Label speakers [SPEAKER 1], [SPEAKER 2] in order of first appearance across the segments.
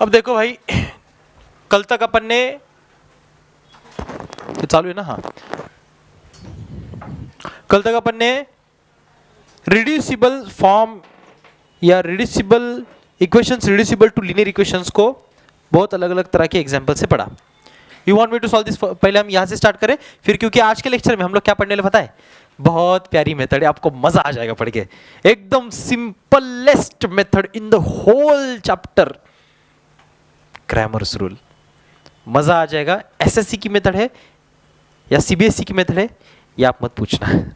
[SPEAKER 1] अब देखो भाई, कल तक अपन ने, ये चालू है ना, हाँ, कल तक अपन ने रिड्यूसिबल फॉर्म या reducible equations, reducible to linear equations को बहुत अलग अलग तरह के एग्जांपल से पढ़ा। You want me to solve this? पहले हम यहाँ से स्टार्ट करें, फिर क्योंकि आज के लेक्चर में हम लोग क्या पढ़ने वाले पता है, बहुत प्यारी मेथड है, आपको मजा आ जाएगा पढ़ के, एकदम simplest method in the whole chapter, Cramer's rule. मजा आ जाएगा। एसएससी की मेथड है या सीबीएसई की मेथड है, ये आप मत पूछना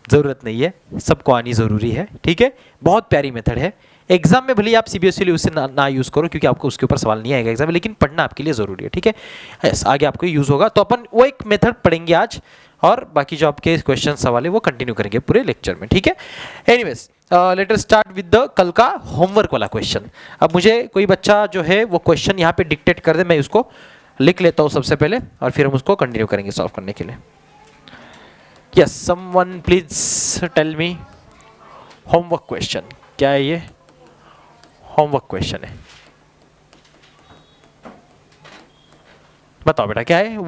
[SPEAKER 1] जरूरत नहीं है, सबको आनी जरूरी है, ठीक है। बहुत प्यारी मेथड है। एग्जाम में भले आप सीबीएसई उसे ना यूज करो, क्योंकि आपको उसके ऊपर सवाल नहीं आएगा एग्जाम में, लेकिन पढ़ना आपके लिए जरूरी है, ठीक है। यस, आगे आपको यूज होगा। तो अपन वो एक मेथड पढ़ेंगे आज, और बाकी जो आपके क्वेश्चन सवाल है वो कंटिन्यू करेंगे पूरे लेक्चर में, ठीक है। Anyways, let us start with the कल का होमवर्क वाला क्वेश्चन। अब मुझे कोई बच्चा जो है वो क्वेश्चन यहाँ पे डिक्टेट कर दे, मैं उसको लिख लेता हूँ सबसे पहले, और फिर हम उसको कंटिन्यू करेंगे सॉल्व करने के लिए। Yes, someone please tell me homework question क्या है। ये होमवर्क क्वेश्चन है, बताओ बेटा क्या है।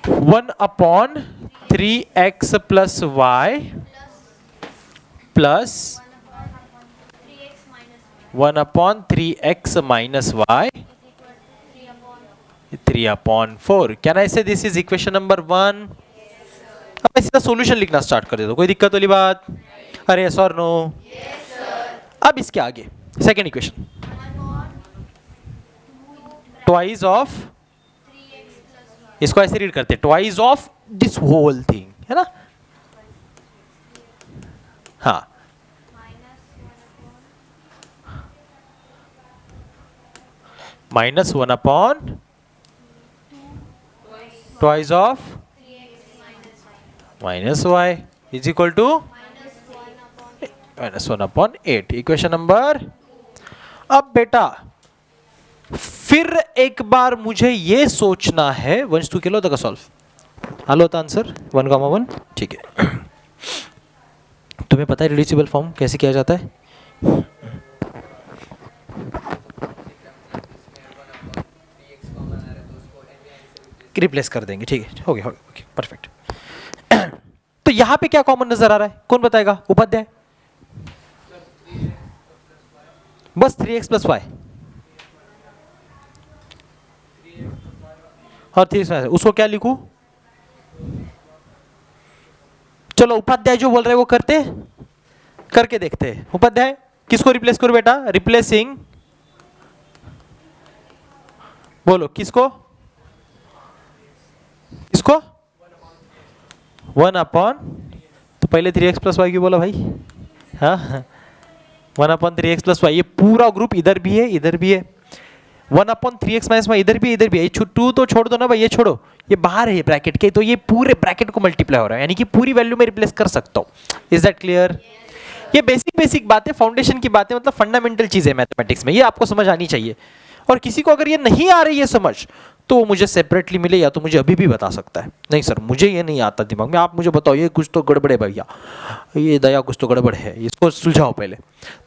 [SPEAKER 1] 1/3x plus y plus 1/3x minus y 3/4। Can I से दिस इज इक्वेशन नंबर 1? अब मैं सीधा सॉल्यूशन लिखना स्टार्ट कर देता हूं, कोई दिक्कत वाली बात? अरे यस और नो? अब इसके आगे सेकेंड इक्वेशन, ट्वाइस ऑफ, इसको ऐसे रीड करते हैं, twice of this whole thing, है ना। हाँ, -1/, twice of -y is equal to -1/8। Equation number. अब बेटा फिर एक बार मुझे ये सोचना है, वंश तू के लो का सॉल्व हलो होता आंसर 1,1, ठीक है। तुम्हें पता है रिड्यूसिबल फॉर्म कैसे किया जाता है? रिप्लेस कर देंगे, ठीक है, हो गया, ओके, परफेक्ट। तो यहां पे क्या कॉमन नजर आ रहा है, कौन बताएगा? उपाध्याय। बस 3x प्लस y और 3x, उसको क्या लिखूं? चलो उपाध्याय जो बोल रहे हैं वो करके देखते हैं। उपाध्याय किसको रिप्लेस करो बेटा? रिप्लेसिंग, बोलो किसको? 1/, तो पहले 3x प्लस वाई क्यों बोला भाई? हाँ, 1/3x प्लस वाई, ये पूरा ग्रुप इधर भी है इधर भी है। 1/3x माइनस वाई इधर भी इधर भी है। 2 तो छोड़ दो ना भाई, ये छोड़ो, ये बाहर है ब्रैकेट के, तो ये पूरे ब्रैकेट को मल्टीप्लाई हो रहा है, यानी कि पूरी वैल्यू में रिप्लेस कर सकता हूँ। Is that clear? ये बेसिक बातें, फाउंडेशन की बातें, मतलब फंडामेंटल चीजें मैथमेटिक्स में, ये आपको समझ आनी चाहिए। और किसी को अगर ये नहीं आ रही है समझ, तो वो मुझे सेपरेटली मिले, या तो मुझे अभी भी बता सकता है, नहीं सर मुझे ये नहीं आता दिमाग में, आप मुझे बताओ ये कुछ तो गड़बड़ है भैया, ये दया कुछ तो गड़बड़ है, इसको सुलझाओ पहले,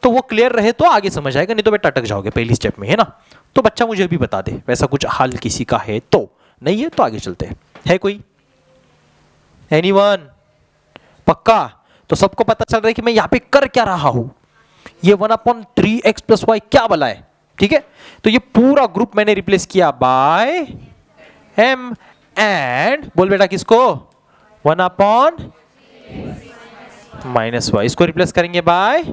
[SPEAKER 1] तो वो क्लियर रहे तो आगे समझ आएगा, नहीं तो बेटा अटक जाओगे पहली स्टेप में, है ना। तो बच्चा मुझे भी बता दे, वैसा कुछ हाल किसी का है तो, नहीं है तो आगे चलते हैं। है कोई? एनीवन? पक्का? तो सबको पता चल रहा है कि मैं यहाँ पे कर क्या रहा हूं, ये 1/3x प्लस वाई क्या बला है, ठीक है। तो ये पूरा ग्रुप मैंने रिप्लेस किया बाय m, एंड बोल बेटा किसको? 1/- इसको रिप्लेस करेंगे बाय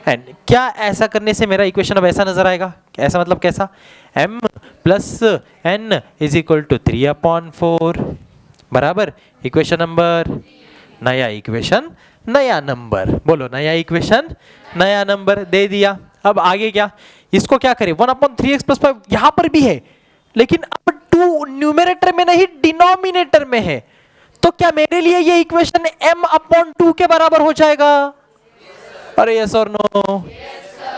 [SPEAKER 1] एन। क्या ऐसा करने से मेरा इक्वेशन अब ऐसा नजर आएगा? ऐसा मतलब कैसा? m plus n is equal to 3/4 बराबर इक्वेशन नंबर, नया इक्वेशन नया नंबर, बोलो नया इक्वेशन नया नंबर दे दिया। अब आगे क्या? इसको क्या करें? 1/3x प्लस 5 यहां पर भी है, लेकिन अब 2 न्यूमरेटर में नहीं डिनोमिनेटर में है, तो क्या मेरे लिए ये इक्वेशन m/2 के बराबर हो जाएगा? अरे यस और नो?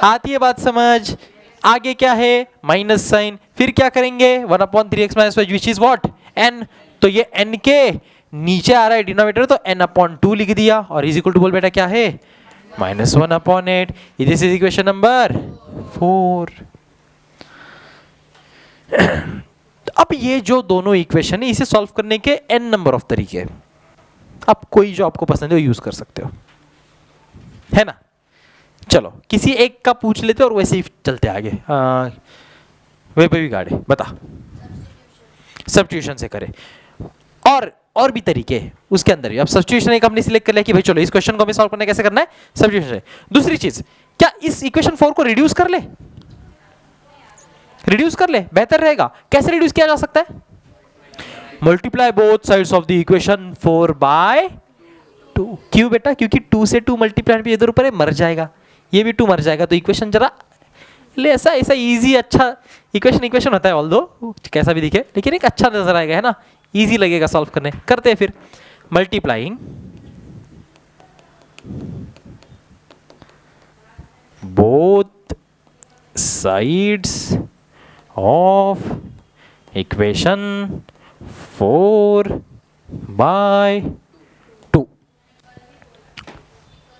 [SPEAKER 1] आती है बात समझ? आगे क्या है? माइनस साइन, फिर क्या करेंगे? 1/3x minus 5 which is what? n, तो ये n के नीचे आ रहा है डिनोमिनेटर, तो n/2 लिख दिया, और इज इक्वल टू बोल बेटा क्या है? -1/8। This is equation number 4। अब ये जो दोनों इक्वेशन है इसे सॉल्व करने के n नंबर ऑफ तरीके हैं। अब कोई जो आपको पसंद है वो यूज कर सकते हो, है ना। चलो किसी एक का पूछ लेते और वैसे ही चलते आगे। वे पे भी गाड़े बता, सब्स्टिट्यूशन से करे। और भी तरीके उसके अंदर ही। अब सब्स्टिट्यूशन एक हमने सिलेक्ट कर लिया कि भाई चलो इस क्वेश्चन को हमें सॉल्व करना कैसे करना है, सब्स्टिट्यूशन से। दूसरी चीज, क्या इस इक्वेशन 4 को रिड्यूस कर ले? रिड्यूस कर ले, बेहतर रहेगा। कैसे रिड्यूस किया जा सकता है? Multiply both sides of the equation 4 by 2। क्यों बेटा? क्योंकि 2 से 2 मल्टीप्लाई भी इधर ऊपर है, मर जाएगा, ये भी 2 मर जाएगा, तो इक्वेशन जरा ले ऐसा इजी अच्छा इक्वेशन होता है, ऑल दो कैसा भी दिखे, लेकिन एक अच्छा नजर आएगा, है ना, इजी लगेगा सॉल्व करने। करते हैं फिर। Multiplying both sides of equation 4 by 2।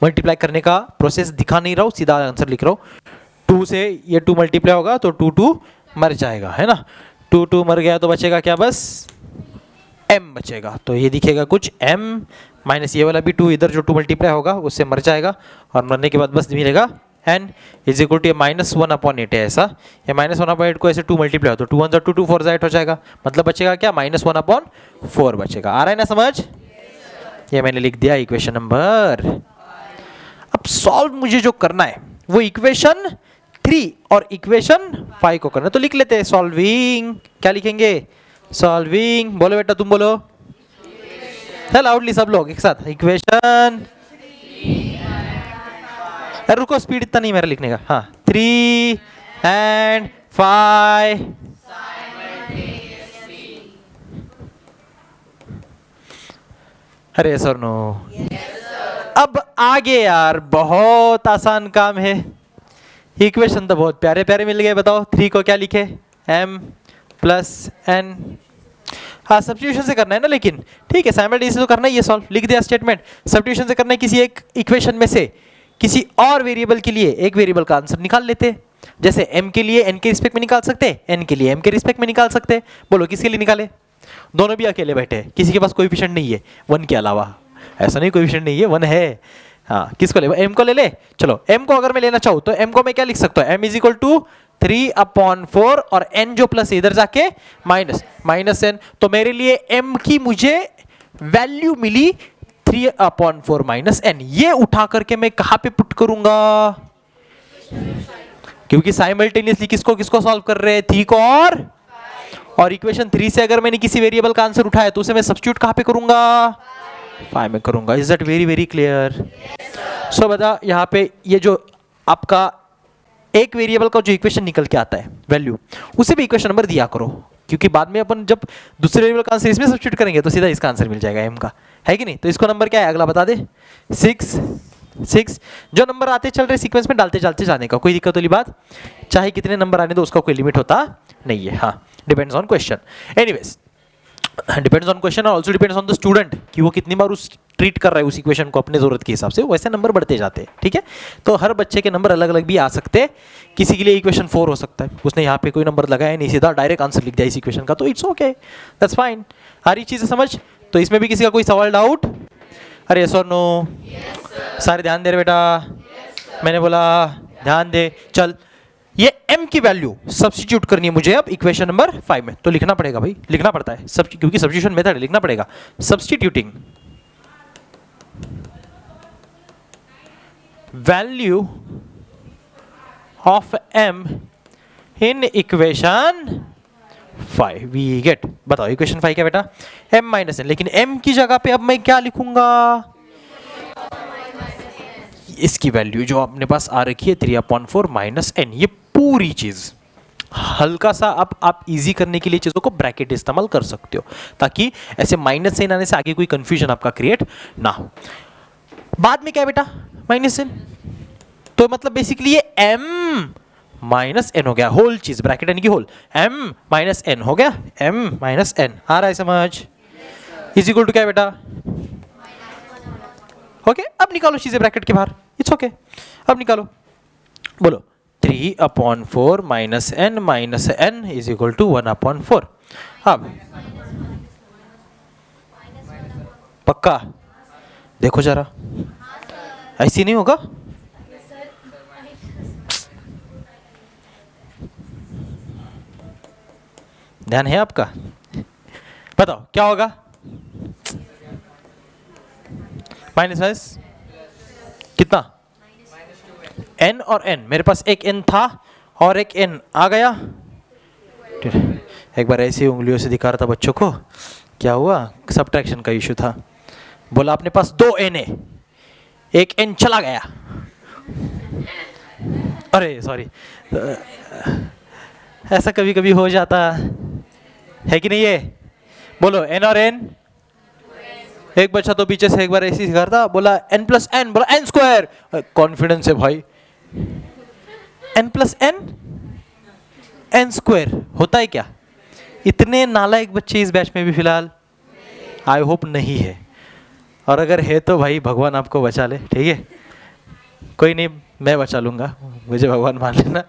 [SPEAKER 1] Multiply करने का प्रोसेस दिखा नहीं रहा हूं, सीधा आंसर लिख रहा हूं। 2 से ये 2 मल्टीप्लाई होगा तो 2 मर जाएगा, है ना। 2 मर गया तो बचेगा क्या? बस m बचेगा। तो ये दिखेगा कुछ m माइनस ये वाला भी 2, इधर जो 2 मल्टीप्लाई होगा उससे मर जाएगा, और मरने के बाद बस मिलेगा n इज इक्वल टू -1/8 है ऐसा। ये -1/8 को ऐसे 2 मल्टीप्लाई हो तो 2 1 2 2 4 8 हो जाएगा, मतलब बचेगा क्या? -1/4 बचेगा। आ रहा है ना समझ? ये मैंने लिख दिया इक्वेशन नंबर। अब सॉल्व मुझे जो करना है वो इक्वेशन 3 और इक्वेशन 5 को करना, तो लिख लेते हैं सॉल्विंग। क्या लिखेंगे? सॉल्विंग। बोलो बेटा, तुम बोलो लाउडली सब लोग एक साथ। इक्वेशन, अरे रुको, स्पीड इतना नहीं मेरा लिखने का। हाँ, 3 and 5 अरे सर नो। अब आगे यार बहुत आसान काम है। इक्वेशन तो बहुत प्यारे प्यारे मिल गए। बताओ 3 को क्या लिखे? m plus n। हाँ, सब्स्टिट्यूशन से करना है ना, लेकिन ठीक है, साइमल्टेनियसली तो करना ही है सॉल्व। लिख दिया स्टेटमेंट। सब्स्टिट्यूशन से करना है, किसी एक इक्वेशन में से किसी और वेरिएबल के लिए एक वेरिएबल का आंसर निकाल लेते हैं। जैसे m के लिए n के रिस्पेक्ट में निकाल सकते हैं, n के लिए m के रिस्पेक्ट में निकाल सकते हैं। बोलो किसके लिए निकाले? दोनों भी अकेले बैठे हैं, किसी के पास कोएफिशिएंट नहीं है 1 के अलावा। ऐसा नहीं कोएफिशिएंट नहीं है, 1 है। हाँ, किसको ले? m को ले ले। चलो m को अगर मैं लेना चाहूँ तो m को मैं क्या लिख सकता हूँ? m इज इक्वल टू 3/4 और n जो प्लस इधर जाके माइनस n। तो मेरे लिए m की मुझे वैल्यू मिली 3/4 माइनस n। ये उठा करके मैं कहां पे पुट करूंगा? क्योंकि साइमल्टेनियसली किसको किसको सॉल्व कर रहे हैं? 3 को और इक्वेशन 3 से अगर मैंने किसी वेरिएबल का आंसर उठाया तो उसे मैं सब्स्टिट्यूट कहां पे करूंगा? 5 में करूंगा। Is that very very clear? So बता, यहाँ पे ये जो आपका एक वेरिएबल का जो इक्वेशन निकल के आता है वैल्यू, उसे भी इक्वेशन नंबर दिया करो, क्योंकि बाद में अपन जब दूसरे वेरिएबल का आंसर इसमें सब्स्टिट्यूट करेंगे तो सीधा इसका आंसर मिल जाएगा m का, है कि नहीं? तो इसको नंबर क्या है अगला बता दे। 6 जो नंबर आते चल रहे सीक्वेंस में डालते चलते जाने का, कोई दिक्कत वाली बात। चाहे कितने नंबर आने दो, उसका कोई लिमिट होता नहीं है। हाँ, depends on question. Anyways, depends on question और also depends on the student कि वो कितनी बार उस ट्रीट कर रहा है उस इक्वेशन को अपने जरूरत के हिसाब से, वैसे नंबर बढ़ते जाते हैं। ठीक है, तो हर बच्चे के नंबर अलग अलग भी आ सकते हैं। किसी के लिए इक्वेशन 4 हो सकता है, उसने यहाँ पे कोई नंबर लगाया नहीं, सीधा डायरेक्ट आंसर लिख दिया इस इक्वेशन का, तो इट्स ओके, दैट्स फाइन। सारी चीजें समझ? तो इसमें भी किसी का कोई सवाल डाउट? अरे यस और नो? सारे ध्यान दे रहे बेटा? मैंने बोला ध्यान दे। चल, ये m की वैल्यू सब्स्टिट्यूट करनी है मुझे अब इक्वेशन नंबर 5 में, तो लिखना पड़ेगा भाई, लिखना पड़ता है क्योंकि सब्स्टिट्यूशन मेथड लिखना पड़ेगा। Substituting value of m in equation 5 we get. बताओ इक्वेशन 5 क्या बेटा? m minus n। लेकिन m की जगह पे अब मैं क्या लिखूंगा? इसकी वैल्यू जो अपने पास आ रखी है 3/4 माइनस n। ये पूरी चीज हल्का सा अब आप इजी करने के लिए चीजों को ब्रैकेट इस्तेमाल कर सकते हो, ताकि ऐसे माइनस n आने से आगे कोई कंफ्यूजन आपका क्रिएट ना हो। बाद में क्या है बेटा? Minus n। तो मतलब बेसिकली ये m माइनस n हो गया, होल चीज ब्रैकेट n की होल, m माइनस n हो गया, m माइनस n। आ रहा है समझ? इज इक्वल टू क्या है बेटा? ओके, अब निकालो चीजें ब्रैकेट के बाहर। इट्स ओके, अब निकालो। बोलो 3/4 minus n is equal to 1/4। अब पक्का देखो जरा, ऐसी नहीं होगा। ध्यान है आपका? बताओ क्या होगा? माइनस माइनस कितना? n और n, मेरे पास एक n था और एक n आ गया। एक बार ऐसी उंगलियों से दिखा रहा था बच्चों को, क्या हुआ? सब्ट्रैक्शन का इशू था। बोला अपने पास 2 n है, एक n चला गया। अरे सॉरी, ऐसा कभी कभी हो जाता है कि नहीं? ये बोलो n और n। एक बच्चा तो पीछे से एक बार ऐसी सिखा रहा था, बोला n प्लस n, बोला n स्क्वायर। कॉन्फिडेंस है भाई, n प्लस n स्क्वायर होता है क्या? इतने नालायक बच्चे इस बैच में भी फिलहाल आई होप नहीं है, और अगर है तो भाई भगवान आपको बचा ले, ठीक है? कोई नहीं, मैं बचा लूंगा, मुझे भगवान मान लेना।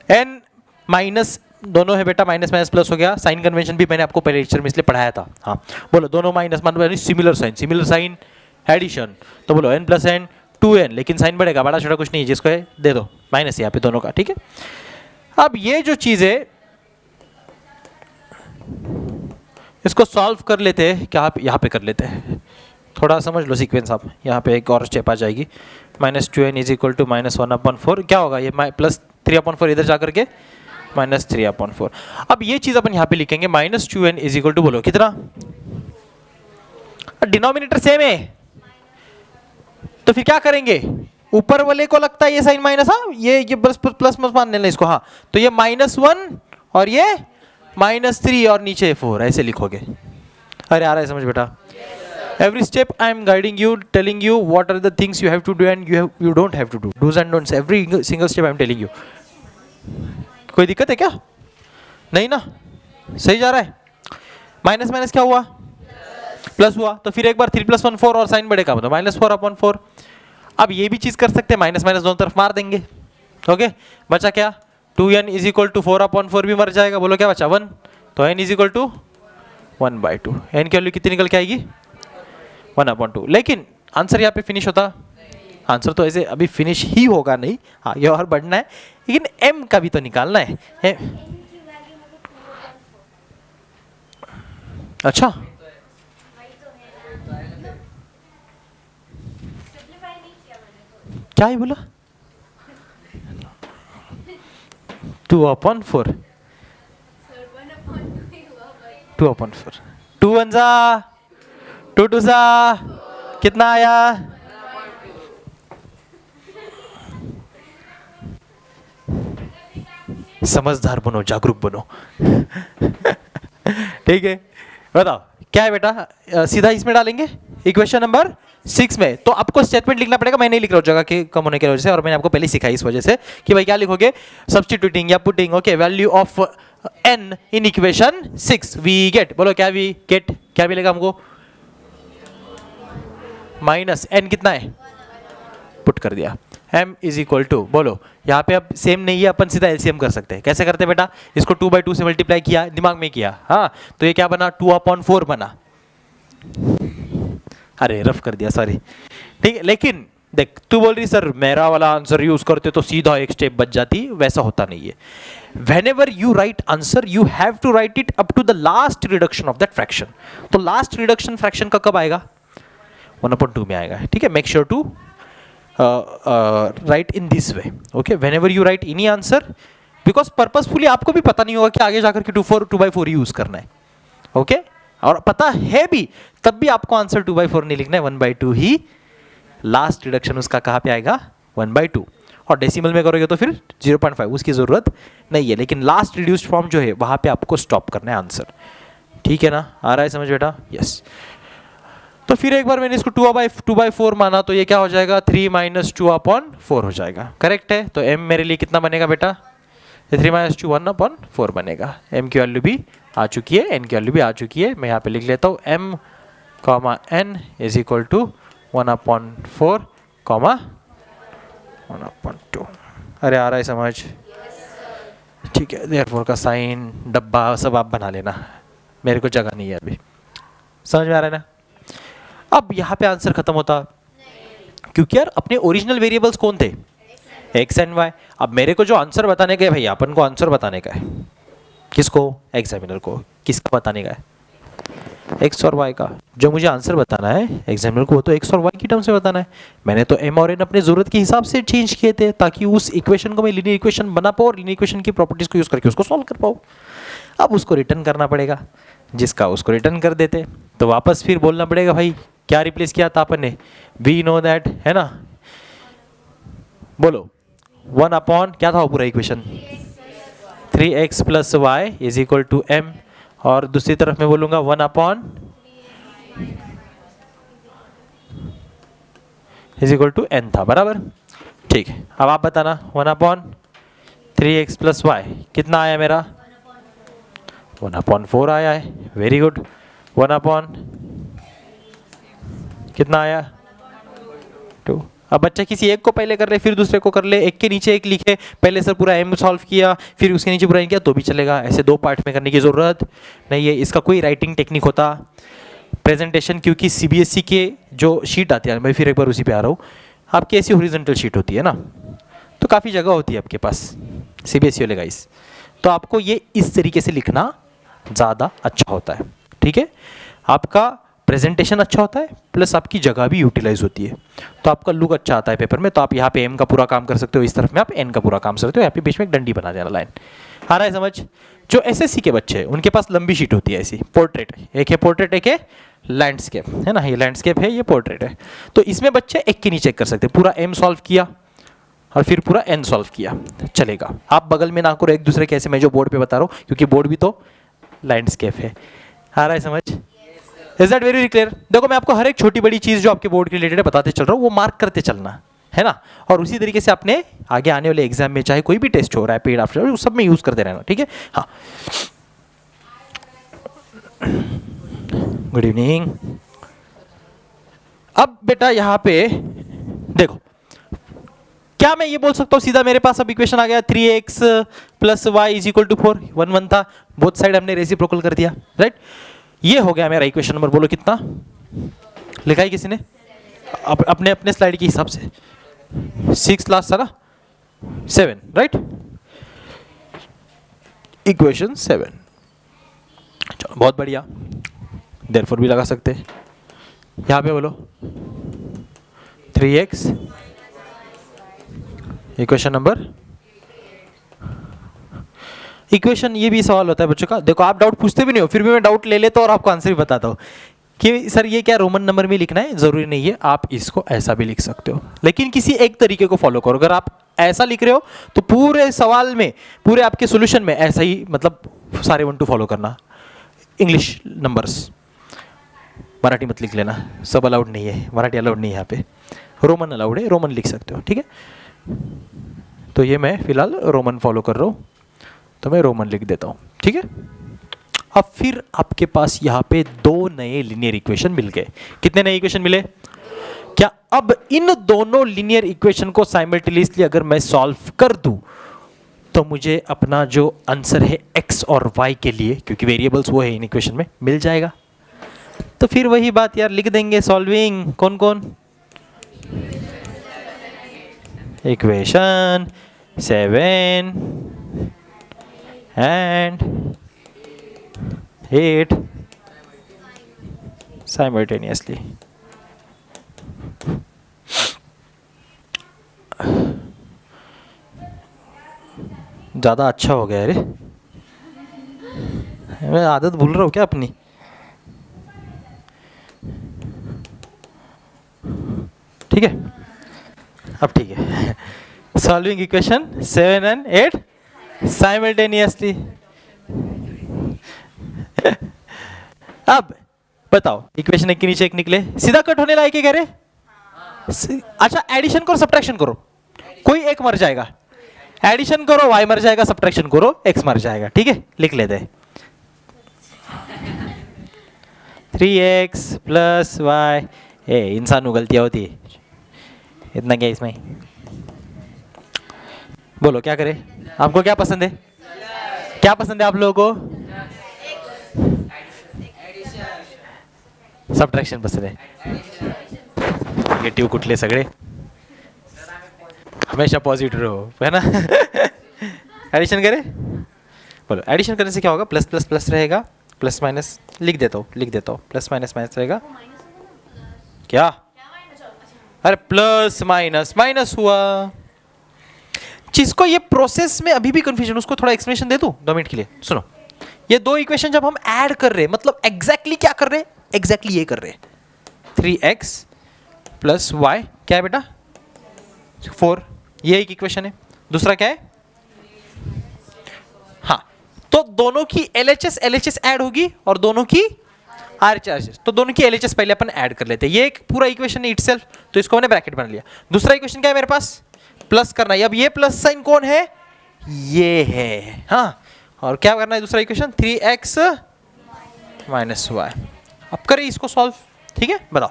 [SPEAKER 1] n माइनस दोनों है बेटा, माइनस माइनस प्लस हो गया। साइन कन्वेंशन भी मैंने आपको पहले लेक्चर में इसलिए पढ़ाया था। हाँ बोलो, दोनों माइनस मतलब सिमिलर साइन एडिशन। तो बोलो n प्लस n 2n, लेकिन साइन बढ़ेगा, बड़ा छोटा कुछ नहीं है, जिसको है दे दो माइनस यहाँ पे दोनों का, ठीक है? अब ये जो चीज़ है इसको सॉल्व कर लेते हैं क्या? आप यहाँ पे कर लेते हैं, थोड़ा समझ लो सीक्वेंस आप। यहाँ पे एक और स्टेप आ जाएगी, -2n इज इक्वल टू -1/4। क्या होगा ये? प्लस 3/4 इधर जा करके -3/4। अब ये चीज़ अपन यहाँ पे लिखेंगे, -2n इज इक्वल टू बोलो कितना? डिनोमिनेटर सेम है तो फिर क्या करेंगे? ऊपर वाले को लगता है ये साइन माइनस, हाँ ये प्लस प्लस मत मान लेना इसको। हाँ तो ये -1 और ये -3 और नीचे 4, ऐसे लिखोगे। अरे आ रहा है समझ बेटा? Every step I am guiding you, telling you what are the things you have to do and you don't have to do. Do's and don'ts. Every single step I am telling you. कोई दिक्कत है क्या? नहीं ना? सही जा रहा है? माइनस माइनस क्या हुआ? प्लस हुआ। तो फिर एक बार 3 + 1 4 और साइन बढ़ेगा मतलब -4/4। अब ये भी चीज कर सकते हैं, माइनस माइनस दोनों तरफ मार देंगे। ओके, बचा क्या? 2n इज इक्वल टू 4/4 भी मर जाएगा। बोलो क्या बचा? 1। तो n is equal to 1/2। n की वैल्यू कितनी निकल के आएगी? 1/2। लेकिन आंसर यहाँ पे फिनिश होता? आंसर तो ऐसे अभी फिनिश ही होगा नहीं, आगे और बढ़ना है, लेकिन m का भी तो निकालना है। अच्छा क्या ही बोला? 2/4। 2/4। 2 1 जा 2 2 जा कितना आया? समझदार बनो, जागरूक बनो। ठीक है, बताओ क्या है बेटा? सीधा इसमें डालेंगे इक्वेशन नंबर 6 में। तो आपको स्टेटमेंट लिखना पड़ेगा, मैं नहीं लिख रहा हूँ जगह के कम होने की वजह से, और मैंने आपको पहले सिखाई इस वजह से कि भाई क्या लिखोगे? सब्स्टिट्यूटिंग या putting okay value of n in equation 6 we get. बोलो क्या वी गेट? क्या मिलेगा हमको? -n कितना है? पुट कर दिया। m इज इक्वल टू, बोलो यहाँ पे अब सेम नहीं है, अपन सीधा एलसीएम कर सकते हैं। कैसे करते हैं बेटा? इसको 2/2 से मल्टीप्लाई किया, दिमाग में किया, हाँ तो ये क्या बना? 2/4 बना। अरे रफ कर दिया, सॉरी। ठीक है, लेकिन देख तू बोल रही सर मेरा वाला आंसर यूज करते तो सीधा एक स्टेप बच जाती, वैसा होता नहीं है। whenever you write answer you have to write it up to the last reduction of that fraction। तो लास्ट रिडक्शन फ्रैक्शन का कब आएगा? 1/2 में आएगा। ठीक है, make sure to write in this way. Okay, whenever you write any answer, because purposefully आपको भी पता नहीं होगा कि आगे जाकर के 2/4 यूज करना है। ओके, और पता है भी तब भी आपको आंसर 2/4 नहीं लिखना है, 1/2 ही लास्ट रिडक्शन उसका कहाँ पे आएगा? 1/2। और डेसिमल में करोगे तो फिर 0.5, उसकी जरूरत नहीं है, लेकिन लास्ट रिड्यूस्ड फॉर्म जो है वहां पे आपको स्टॉप करना है आंसर। ठीक है ना? आ रहा है समझ बेटा? यस। तो फिर एक बार मैंने इसको 2/4 माना तो ये क्या हो जाएगा? 3 - 2/4 हो जाएगा। करेक्ट है? तो m मेरे लिए कितना बनेगा बेटा? 3 - 2 1/4 बनेगा। m की वैल्यू भी आ चुकी है, n की वैल्यू भी आ चुकी है। मैं यहाँ पे लिख लेता हूँ m, n is equal to 1/4, 1/2। अरे आ रहा है समझ? ठीक है, देयरफॉर का साइन डब्बा सब आप बना लेना, मेरे को जगह नहीं है अभी। समझ में आ रहा है ना? अब यहाँ पे आंसर खत्म होता, क्योंकि यार अपने ओरिजिनल वेरिएबल्स कौन थे? X and y. अब मेरे को जो आंसर बताने का है भैया, अपन को आंसर बताने का है, किसको? एग्जामिनर को। किसका बताने का है? एक्स और वाई का। जो मुझे आंसर बताना है एग्जामिनर को, वो तो एक्स और वाई की टर्म से बताना है। मैंने तो एम और एन अपने जरूरत के हिसाब से चेंज किए थे, ताकि उस इक्वेशन को मैं लीनियर इक्वेशन बना पाऊँ और लीनियर इक्वेशन की प्रॉपर्टीज को यूज करके उसको सॉल्व कर पाऊँ। अब उसको रिटर्न करना पड़ेगा, जिसका उसको रिटर्न कर देते, तो वापस फिर बोलना पड़ेगा भाई क्या रिप्लेस किया था अपन ने? वी नो दैट, है ना? बोलो 1 अपॉन क्या था वो पूरा equation? 3x plus y is equal to m, और दूसरी तरफ मैं बोलूंगा 1 upon is equal to n था, बराबर? ठीक है, अब आप बताना 1 अपॉन 3x प्लस वाई कितना आया मेरा? 1/4 आया है, वेरी गुड। 1 अपॉन कितना आया? 2। अब बच्चा किसी एक को पहले कर ले फिर दूसरे को कर ले, एक के नीचे एक लिखे, पहले सर पूरा एम सॉल्व किया फिर उसके नीचे पूरा किया तो भी चलेगा, ऐसे दो पार्ट में करने की ज़रूरत नहीं है। इसका कोई राइटिंग टेक्निक होता प्रेजेंटेशन, क्योंकि सीबीएसई के जो शीट आती है, मैं फिर एक बार उसी पे आ रहा हूँ, आपकी ऐसी हॉरिजॉन्टल शीट होती है ना, तो काफ़ी जगह होती है आपके पास सीबीएसई वाले गाइस, तो आपको ये इस तरीके से लिखना ज़्यादा अच्छा होता है। ठीक है, आपका प्रेजेंटेशन अच्छा होता है प्लस आपकी जगह भी यूटिलाइज होती है, तो आपका लुक अच्छा आता है पेपर में। तो आप यहाँ पे एम का पूरा काम कर सकते हो, इस तरफ में आप एन का पूरा काम कर सकते हो, यहाँ पे बीच में एक डंडी बना देना, लाइन। आ रहा है समझ? जो एसएससी के बच्चे हैं उनके पास लंबी शीट होती है ऐसी, पोर्ट्रेट, एक है पोर्ट्रेट एक है लैंडस्केप, है ना? ये लैंडस्केप है, ये पोर्ट्रेट है, तो इसमें बच्चे एक के नीचे एक कर सकते हैं, पूरा एम सॉल्व किया और फिर पूरा एन सॉल्व किया, चलेगा। आप बगल में ना करो एक दूसरे के, ऐसे मैं जो बोर्ड पे बता रहा हूँ, क्योंकि बोर्ड भी तो लैंडस्केप है। आ रहा है समझ? Is that very clear? देखो मैं आपको हर एक छोटी बड़ी चीज जो आपके बोर्ड के रिलेटेड बताते चल रहा हूँ, वो मार्क करते चलना है ना, और उसी तरीके से आपने आगे आने वाले एग्जाम में चाहे कोई भी टेस्ट हो, रैपिड आफ्टर, सब में यूज करते रहना। ठीक है, हाँ। Good evening. अब बेटा यहाँ पे देखो, क्या मैं ये बोल सकता हूँ सीधा मेरे पास अब इक्वेशन आ गया 3x plus y is equal to 4, 1 था, बोथ साइड हमने रेसिप्रोकल कर दिया, राइट? ये हो गया मेरा इक्वेशन नंबर। बोलो कितना लिखा है किसी ने? अपने अपने स्लाइड के हिसाब से 6 लास्ट था ना, 7, राइट? इक्वेशन 7। चलो बहुत बढ़िया, देयरफॉर भी लगा सकते हैं। यहाँ पे बोलो 3x इक्वेशन नंबर, इक्वेशन। ये भी सवाल होता है बच्चों का, देखो आप डाउट पूछते भी नहीं हो, फिर भी मैं डाउट ले लेता हूँ और आपको आंसर भी बताता हूँ कि सर ये क्या रोमन नंबर में लिखना है? जरूरी नहीं है, आप इसको ऐसा भी लिख सकते हो, लेकिन किसी एक तरीके को फॉलो करो। अगर आप ऐसा लिख रहे हो तो पूरे सवाल में, पूरे आपके सोल्यूशन में ऐसा ही, मतलब सारे 1 2 फॉलो करना। इंग्लिश नंबर्स, मराठी मत लिख लेना, सब अलाउड नहीं है, मराठी अलाउड नहीं है यहाँ पे, रोमन अलाउड है, रोमन लिख सकते हो। ठीक है, तो ये मैं फिलहाल रोमन फॉलो कर रहा हूँ, तो मैं रोमन लिख देता हूँ। ठीक है, अब फिर आपके पास यहाँ पे 2 नए लीनियर इक्वेशन मिल गए। कितने नए इक्वेशन मिले? क्या अब इन दोनों लीनियर इक्वेशन को साइमल्टेनियसली अगर मैं सॉल्व कर दूं तो मुझे अपना जो आंसर है x और y के लिए, क्योंकि वेरिएबल्स वो है इन इक्वेशन में, मिल जाएगा। तो फिर वही बात यार, लिख देंगे सॉल्विंग कौन कौन? Equation 7 and 8 simultaneously। ज़्यादा अच्छा हो गया। अरे मैं आदत भूल रहा हूँ क्या अपनी? ठीक है, अब ठीक है। Solving equation 7 and 8 simultaneously. अब बताओ, इक्वेशन एक के नीचे एक निकले, सीधा कट होने लायक है कह रहे? अच्छा, एडिशन करो सब्ट्रैक्शन करो, कोई एक मर जाएगा। एडिशन करो y मर जाएगा, सब्ट्रैक्शन करो x मर जाएगा। ठीक है, लिख लेते हैं 3x प्लस वाई। इंसान को गलतियां होती है, इतना क्या इसमें? बोलो क्या करें, आपको क्या पसंद है, क्या पसंद है आप लोगों को? सबट्रैक्शन पसंद है, निगेटिव कुठले सगळे, हमेशा पॉजिटिव रहो, है ना। एडिशन करें, बोलो एडिशन करने से क्या होगा, प्लस प्लस प्लस रहेगा, प्लस माइनस लिख देता हूँ, प्लस माइनस माइनस रहेगा, क्या, अरे प्लस माइनस माइनस हुआ। जिसको ये प्रोसेस में अभी भी कंफ्यूजन, उसको थोड़ा एक्सप्लेनेशन दे दूं 2 मिनट के लिए, सुनो। ये 2 इक्वेशन जब हम ऐड कर रहे हैं, मतलब एग्जैक्टली क्या कर रहे हैं, एग्जैक्टली ये कर रहे हैं, 3x प्लस वाई क्या है बेटा, 4, ये एक इक्वेशन है। दूसरा क्या है, हाँ, तो दोनों की LHS ऐड होगी और दोनों की RHS, तो दोनों की LHS पहले अपन ऐड कर लेते हैं। ये एक पूरा इक्वेशन है इटसेल्फ, तो इसको मैंने ब्रैकेट बना लिया। दूसरा इक्वेशन क्या है मेरे पास, प्लस करना है। अब ये प्लस साइन कौन है, ये है, हाँ, और क्या करना है दूसरा इक्वेशन, 3x माइनस वाई। अब करें इसको सॉल्व, ठीक है, बताओ,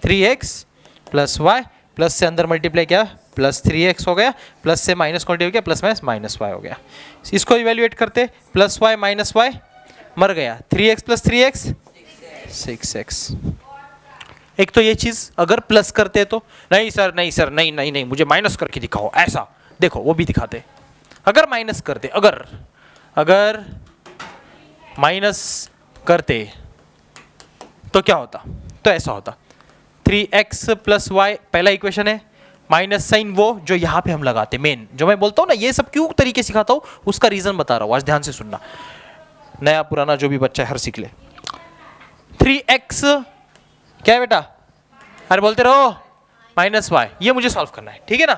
[SPEAKER 1] 3x प्लस वाई, प्लस से अंदर मल्टीप्लाई किया, प्लस 3x हो गया, प्लस से माइनस क्वांटिटी हो गया, प्लस माइनस माइनस वाई हो गया। इसको इवेल्युएट करते, प्लस वाई माइनस वाई मर गया, 3x प्लस 3x 6x। एक तो ये चीज अगर प्लस करते तो, नहीं सर नहीं सर नहीं नहीं नहीं मुझे माइनस करके दिखाओ, ऐसा देखो वो भी दिखाते। अगर माइनस करते, अगर माइनस करते तो क्या होता, तो ऐसा होता, 3x प्लस वाई पहला इक्वेशन है, माइनस साइन वो जो यहाँ पे हम लगाते, मेन जो मैं बोलता हूँ ना, ये सब क्यों तरीके सिखाता हूँ उसका रीजन बता रहा हूँ, आज ध्यान से सुनना, नया पुराना जो भी बच्चा है हर सीख ले। 3x क्या है बेटा, अरे बोलते रहो, माइनस वाई, ये मुझे सॉल्व करना है, ठीक है ना,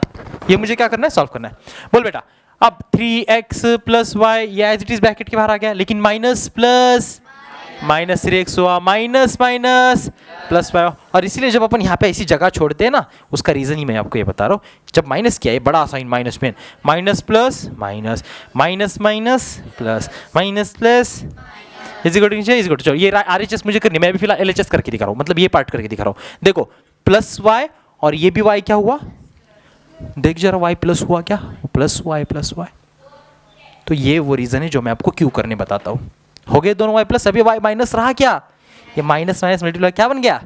[SPEAKER 1] ये मुझे क्या करना है, सॉल्व करना है। बोल बेटा, अब 3x प्लस वाई ये एज इट इज ब्रैकेट के बाहर आ गया, लेकिन माइनस प्लस माइनस 3x हुआ, माइनस माइनस प्लस वाई, और इसीलिए जब अपन यहाँ पे ऐसी जगह छोड़ते हैं ना, उसका रीजन ही मैं आपको ये बता रहा हूँ। जब माइनस किया है, बड़ा साइन माइनस में, minus plus minus minus minus plus minus plus is equal to, चलो ये RHS मुझे करनी, मैं भी फिलहाल LHS करके दिखा रहा हूँ, मतलब ये पार्ट करके दिखा रहा हूँ। देखो प्लस वाई और ये भी वाई क्या हुआ, देख जरा वाई प्लस हुआ क्या, प्लस वाई, तो ये वो रीजन है जो मैं आपको क्यों करने बताता हूँ। हो गए दोनों वाई प्लस, अभी वाई माइनस रहा क्या, ये माइनस माइनस मल्टीप्लाई क्या बन गया।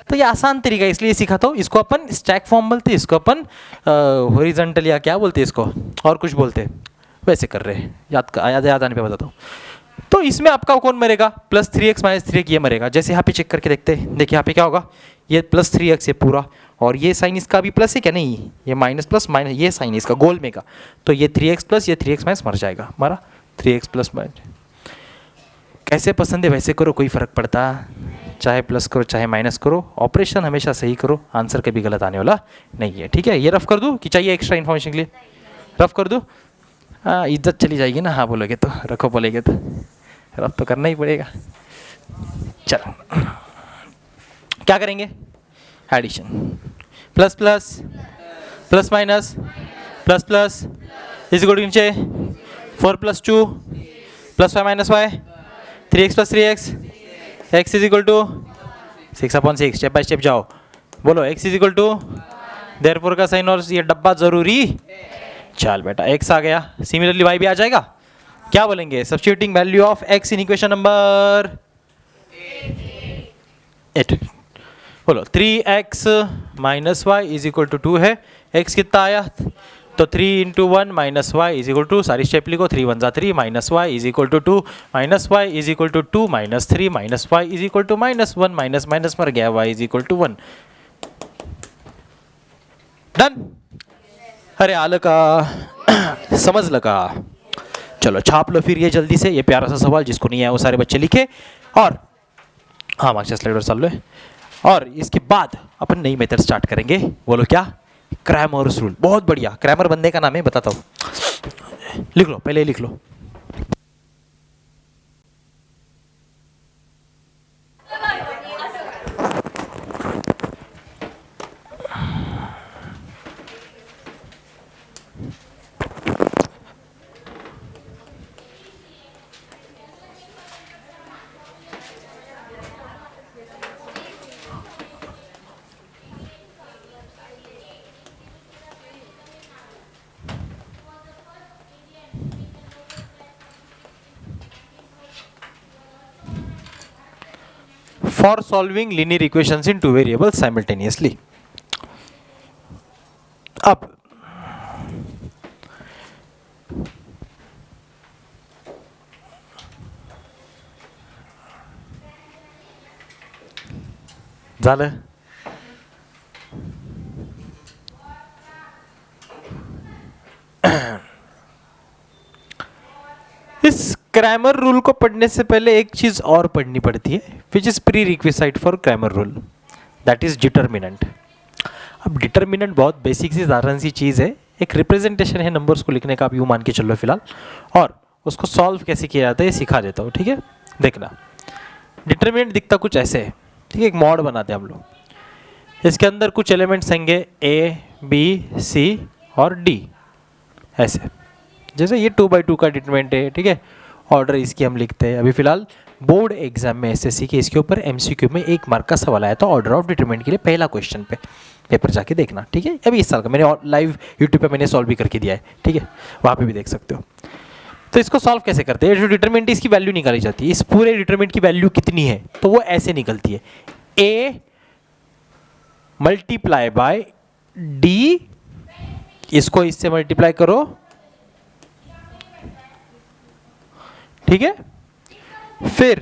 [SPEAKER 1] तो ये आसान तरीका है, इसलिए सिखाता हूँ। इसको अपन स्टैक फॉर्म बोलते हैं, इसको अपन हॉरिजॉन्टल या क्या बोलते हैं इसको, और कुछ बोलते हैं, वैसे कर रहे हैं, याद आने पे बताता हूँ। तो इसमें आपका कौन मरेगा, प्लस 3x माइनस 3x ये मरेगा। जैसे यहाँ पे चेक करके देखते हैं, देखिए यहाँ पे क्या होगा, ये प्लस 3x है पूरा, और ये साइन इसका भी प्लस है क्या, नहीं, ये माइनस प्लस माइनस, ये साइन इसका गोल में का, तो ये 3x प्लस ये 3x माइनस मर जाएगा, मरा 3x प्लस माइनस। कैसे पसंद है वैसे करो, कोई फ़र्क पड़ता, चाहे प्लस करो चाहे माइनस करो, ऑपरेशन हमेशा सही करो, आंसर कभी गलत आने वाला नहीं है, ठीक है। ये रफ कर दूँ कि चाहिए एक्स्ट्रा इन्फॉर्मेशन के लिए, रफ कर दूँ, हाँ इज्जत चली जाएगी ना, हाँ बोलोगे तो, रखो बोलेगे तो, रफ तो करना ही पड़ेगा। चलो क्या करेंगे, addition, plus plus plus minus plus plus is equal to नीचे 4 plus 2 plus y minus y, 3x plus 3x, x is equal to 6/6, step by step जाओ, बोलो x is equal to, therefore का साइन और ये डब्बा जरूरी, चल बेटा x आ गया, सिमिलरली y भी आ जाएगा। क्या बोलेंगे, substituting value of x in equation number 8, बोलो 3x minus y is equal to 2 है, x कितना आया, तो 3 into 1 minus y is equal to, सारी स्टेप लिखो, 3 1 3 minus y is equal to 2, minus y is equal to 2 minus 3 minus y is equal to minus 1, minus minus मर गया, y is equal to 1, done. अरे आल का समझ लगा, चलो छाप लो फिर ये जल्दी से, ये प्यारा सा सवाल, जिसको नहीं आया वो सारे बच्चे लिखे, और हाँ मार्क्स स्लाइड और चल लो, और इसके बाद अपन नई मेथड स्टार्ट करेंगे, बोलो क्या, क्रैमर्स रूल। बहुत बढ़िया, क्रैमर बंदे का नाम है, बताता हूँ, लिख लो पहले लिख लो, for solving linear equations in two variables simultaneously. अब झालं, इस क्रैमर रूल को पढ़ने से पहले एक चीज और पढ़नी पड़ती है, which is pre requisite for Cramer rule, that is determinant. अब डिटर्मिनेंट बहुत बेसिक सी साधारण सी चीज़ है, एक रिप्रेजेंटेशन है नंबर्स को लिखने का, आप यूँ मान के चलो फिलहाल, और उसको सॉल्व कैसे किया जाता है ये सिखा देता हूँ, ठीक है। देखना, डिटर्मिनेंट दिखता कुछ ऐसे है, ठीक है, एक मॉड बनाते हैं हम लोग। इसके अंदर कुछ एलिमेंट्स होंगे ए बी सी और डी, ऐसे जैसे ये 2x2 का डिटरमिनेंट है, ठीक है। ऑर्डर इसकी हम लिखते हैं। अभी फिलहाल बोर्ड एग्जाम में एसएससी के इसके ऊपर एमसीक्यू में 1 मार्क का सवाल आया था ऑर्डर ऑफ डिटरमिनेंट के लिए, पहला क्वेश्चन पे पेपर जाके देखना, ठीक है। अभी इस साल का मैंने लाइव यूट्यूब पे मैंने सॉल्व भी करके दिया है, ठीक है, वहाँ पे भी देख सकते हो। तो इसको सॉल्व कैसे करते हैं, जो डिटरमिनेंट इसकी वैल्यू निकाली जाती है, इस पूरे डिटरमिनेंट की वैल्यू कितनी है, तो वो ऐसे निकलती है, ए मल्टीप्लाई बाय डी, इसको इससे मल्टीप्लाई करो, ठीक है, फिर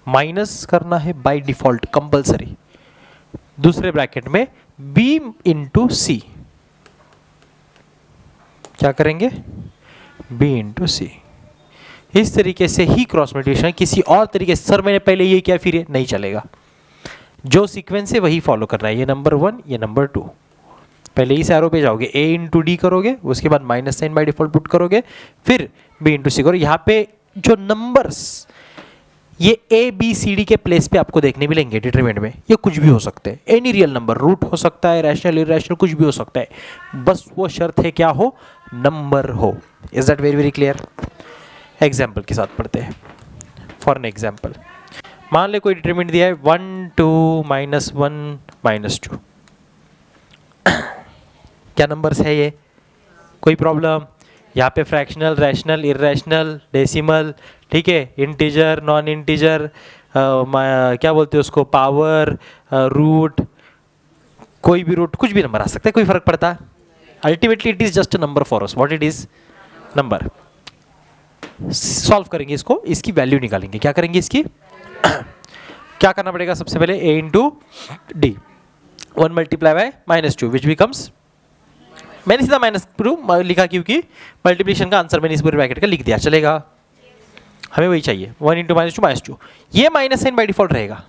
[SPEAKER 1] माइनस करना है बाय डिफॉल्ट कंपलसरी, दूसरे ब्रैकेट में b इंटू सी, क्या करेंगे b इंटू सी। इस तरीके से ही क्रॉस मल्टीप्लिकेशन, किसी और तरीके से सर मैंने पहले ये किया फिर ये नहीं चलेगा, जो सीक्वेंस है वही फॉलो करना है, ये नंबर 1 ये नंबर 2, पहले इस एरो पे जाओगे, a इंटू डी करोगे, उसके बाद minus sign by default put करोगे, फिर b इंटू सी करो। यहाँ पे जो नंबर्स ये ए बी सी डी के प्लेस पे आपको देखने मिलेंगे डिटरमिनेंट में, ये कुछ भी हो सकते हैं, एनी रियल नंबर, रूट हो सकता है, रैशनल इरैशनल कुछ भी हो सकता है, बस वो शर्त है क्या हो, नंबर हो। Is that very very clear. Example के साथ पढ़ते हैं। फॉर एन एग्जाम्पल, मान ले कोई डिटरमिनेंट दिया है 1 2 -1 -2, क्या नंबर्स है ये, कोई प्रॉब्लम, यहाँ पे फ्रैक्शनल, रैशनल, इरैशनल, डेसिमल, ठीक है, इंटीजर, नॉन इंटीजर, क्या बोलते हैं उसको, पावर, रूट, कोई भी रूट, कुछ भी नंबर आ सकता है, कोई फर्क पड़ता है, ultimately it is just a number for us, what it is, number. Solve करेंगे इसको, इसकी वैल्यू निकालेंगे, क्या करेंगे इसकी क्या करना पड़ेगा, सबसे पहले a into D, 1 multiply by -2 which becomes, मैंने सीधा माइनस लिखा क्योंकि मल्टीप्लिकेशन का आंसर मैंने इस पूरे ब्रैकेट का लिख दिया, चलेगा, हमें वही चाहिए, 1 इंटू -2 ये माइनस साइन बाय डिफॉल्ट रहेगा,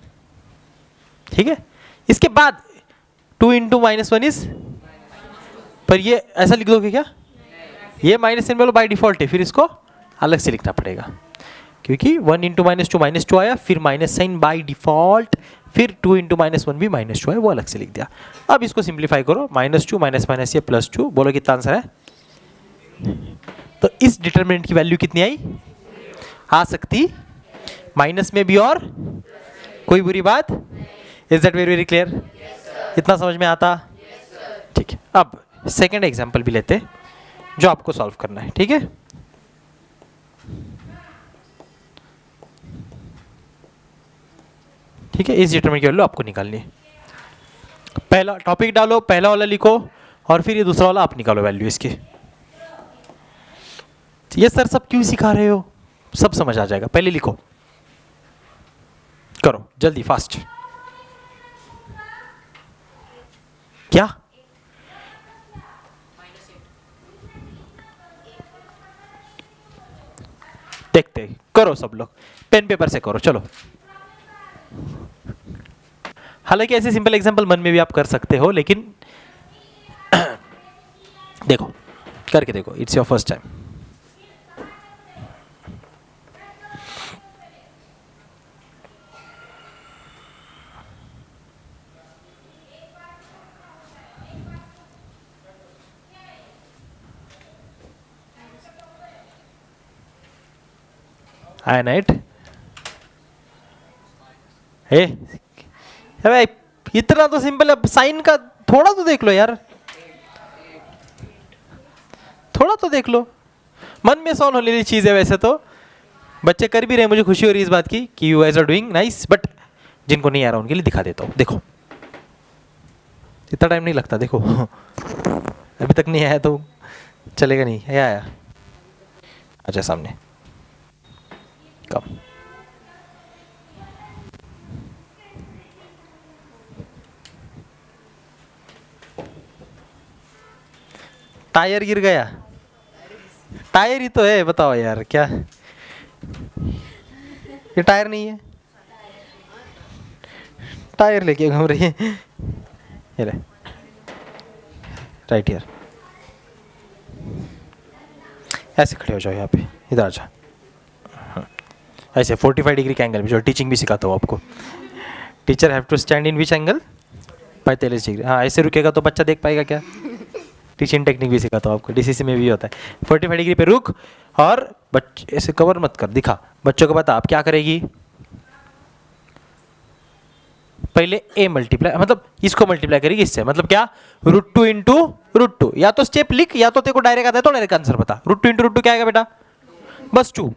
[SPEAKER 1] ठीक है। इसके बाद 2 इंटू -1 इज, पर ये ऐसा लिख दोगे क्या, ये माइनस साइन बाय डिफॉल्ट है, फिर इसको अलग से लिखना पड़ेगा, क्योंकि 1 इंटू -2 आया, फिर माइनस साइन बाय डिफॉल्ट, फिर 2 इंटू -1 भी -2 है, वो अलग से लिख दिया। अब इसको सिंप्लीफाई करो, -2 माइनस ये +2, बोलो कितना आंसर है। तो इस डिटरमिनेंट की वैल्यू कितनी आई, आ सकती माइनस में भी और कोई बुरी बात। Is that very very clear, इतना समझ में आता, ठीक है। अब सेकेंड एग्जाम्पल भी लेते हैं जो आपको सॉल्व करना है, ठीक है। ठीक है, इस डिटरमिनेंट की वैल्यू आपको निकालनी है। पहला टॉपिक डालो, पहला वाला लिखो, और फिर ये दूसरा वाला आप निकालो वैल्यू इसकी। ये सर सब क्यों सिखा रहे हो, सब समझ आ जाएगा, पहले लिखो, करो जल्दी फास्ट। क्या देखते, करो सब लोग, पेन पेपर से करो, चलो। हालांकि ऐसे सिंपल एग्जांपल मन में भी आप कर सकते हो, लेकिन देखो करके देखो, इट्स योर फर्स्ट टाइम। आया नाइट, हे भाई इतना तो सिंपल है, साइन का थोड़ा तो देख लो यार, थोड़ा तो देख लो, मन में सॉल्व होने वाली चीज है वैसे तो, बच्चे कर भी रहे हैं, मुझे खुशी हो रही है इस बात की कि you guys are doing nice, but जिनको नहीं आ रहा उनके लिए दिखा देता हूँ। देखो इतना टाइम नहीं लगता, देखो अभी तक नहीं आया तो चलेगा नहीं, आया अच्छा सामने कम। टायर गिर गया, टायर ही तो है, बताओ यार क्या ये टायर नहीं है, टायर लेके घूम रही है ये ले राइट हियर। ऐसे खड़े हो जाओ यहाँ पे, इधर आ जाओ, हाँ। ऐसे 45 डिग्री के एंगल में, जो टीचिंग भी सिखाता हूँ आपको, teacher have to stand in which angle, 45 degree. हाँ ऐसे रुकेगा तो बच्चा देख पाएगा क्या, टीचिंग टेक्निक भी सिखाता हूँ आपको, डीसीसी में भी होता है। 45 डिग्री पे रुक और बच्चे ऐसे कवर मत कर, दिखा बच्चों को बता आप क्या करेगी। पहले a मल्टीप्लाई, मतलब इसको मल्टीप्लाई करेगी इससे, मतलब क्या √2 इंटू √2, या तो स्टेप लिख या तो तेरे को डायरेक्ट आता है तो डायरेक्ट आंसर बता। √2 इंटू √2 क्या आएगा बेटा, बस 2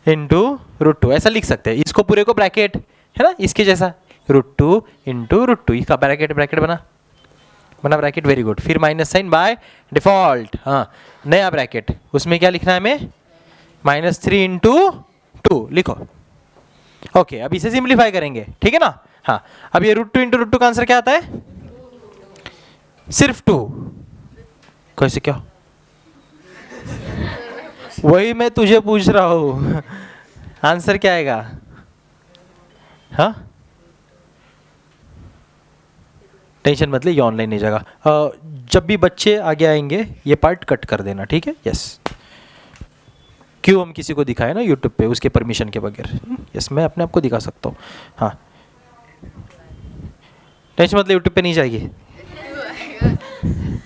[SPEAKER 1] इंटू √2 ऐसा लिख सकते हैं। इसको पूरे को ब्रैकेट है ना इसके जैसा, √2 इंटू √2, इसका ब्रैकेट ब्रैकेट बना ब्रैकेट, वेरी गुड। फिर माइनस साइन बाय डिफॉल्ट, हाँ नया ब्रैकेट, उसमें क्या लिखना है हमें, -3 इंटू 2 लिखो। ओके अब इसे सिंप्लीफाई करेंगे, ठीक है ना। हाँ अब ये √2 इंटू √2 का आंसर क्या आता है, सिर्फ 2। कैसे क्या, वही मैं तुझे पूछ रहा हूँ आंसर क्या आएगा। हाँ टेंशन मत ले, ये ऑनलाइन नहीं जाएगा। जब भी बच्चे आगे आएंगे ये पार्ट कट कर देना, ठीक है। यस क्यों हम किसी को दिखाए ना यूट्यूब पे उसके परमिशन के बगैर, यस मैं अपने आप को दिखा सकता हूँ। हाँ टेंशन मत ले, यूट्यूब पे नहीं जाएगी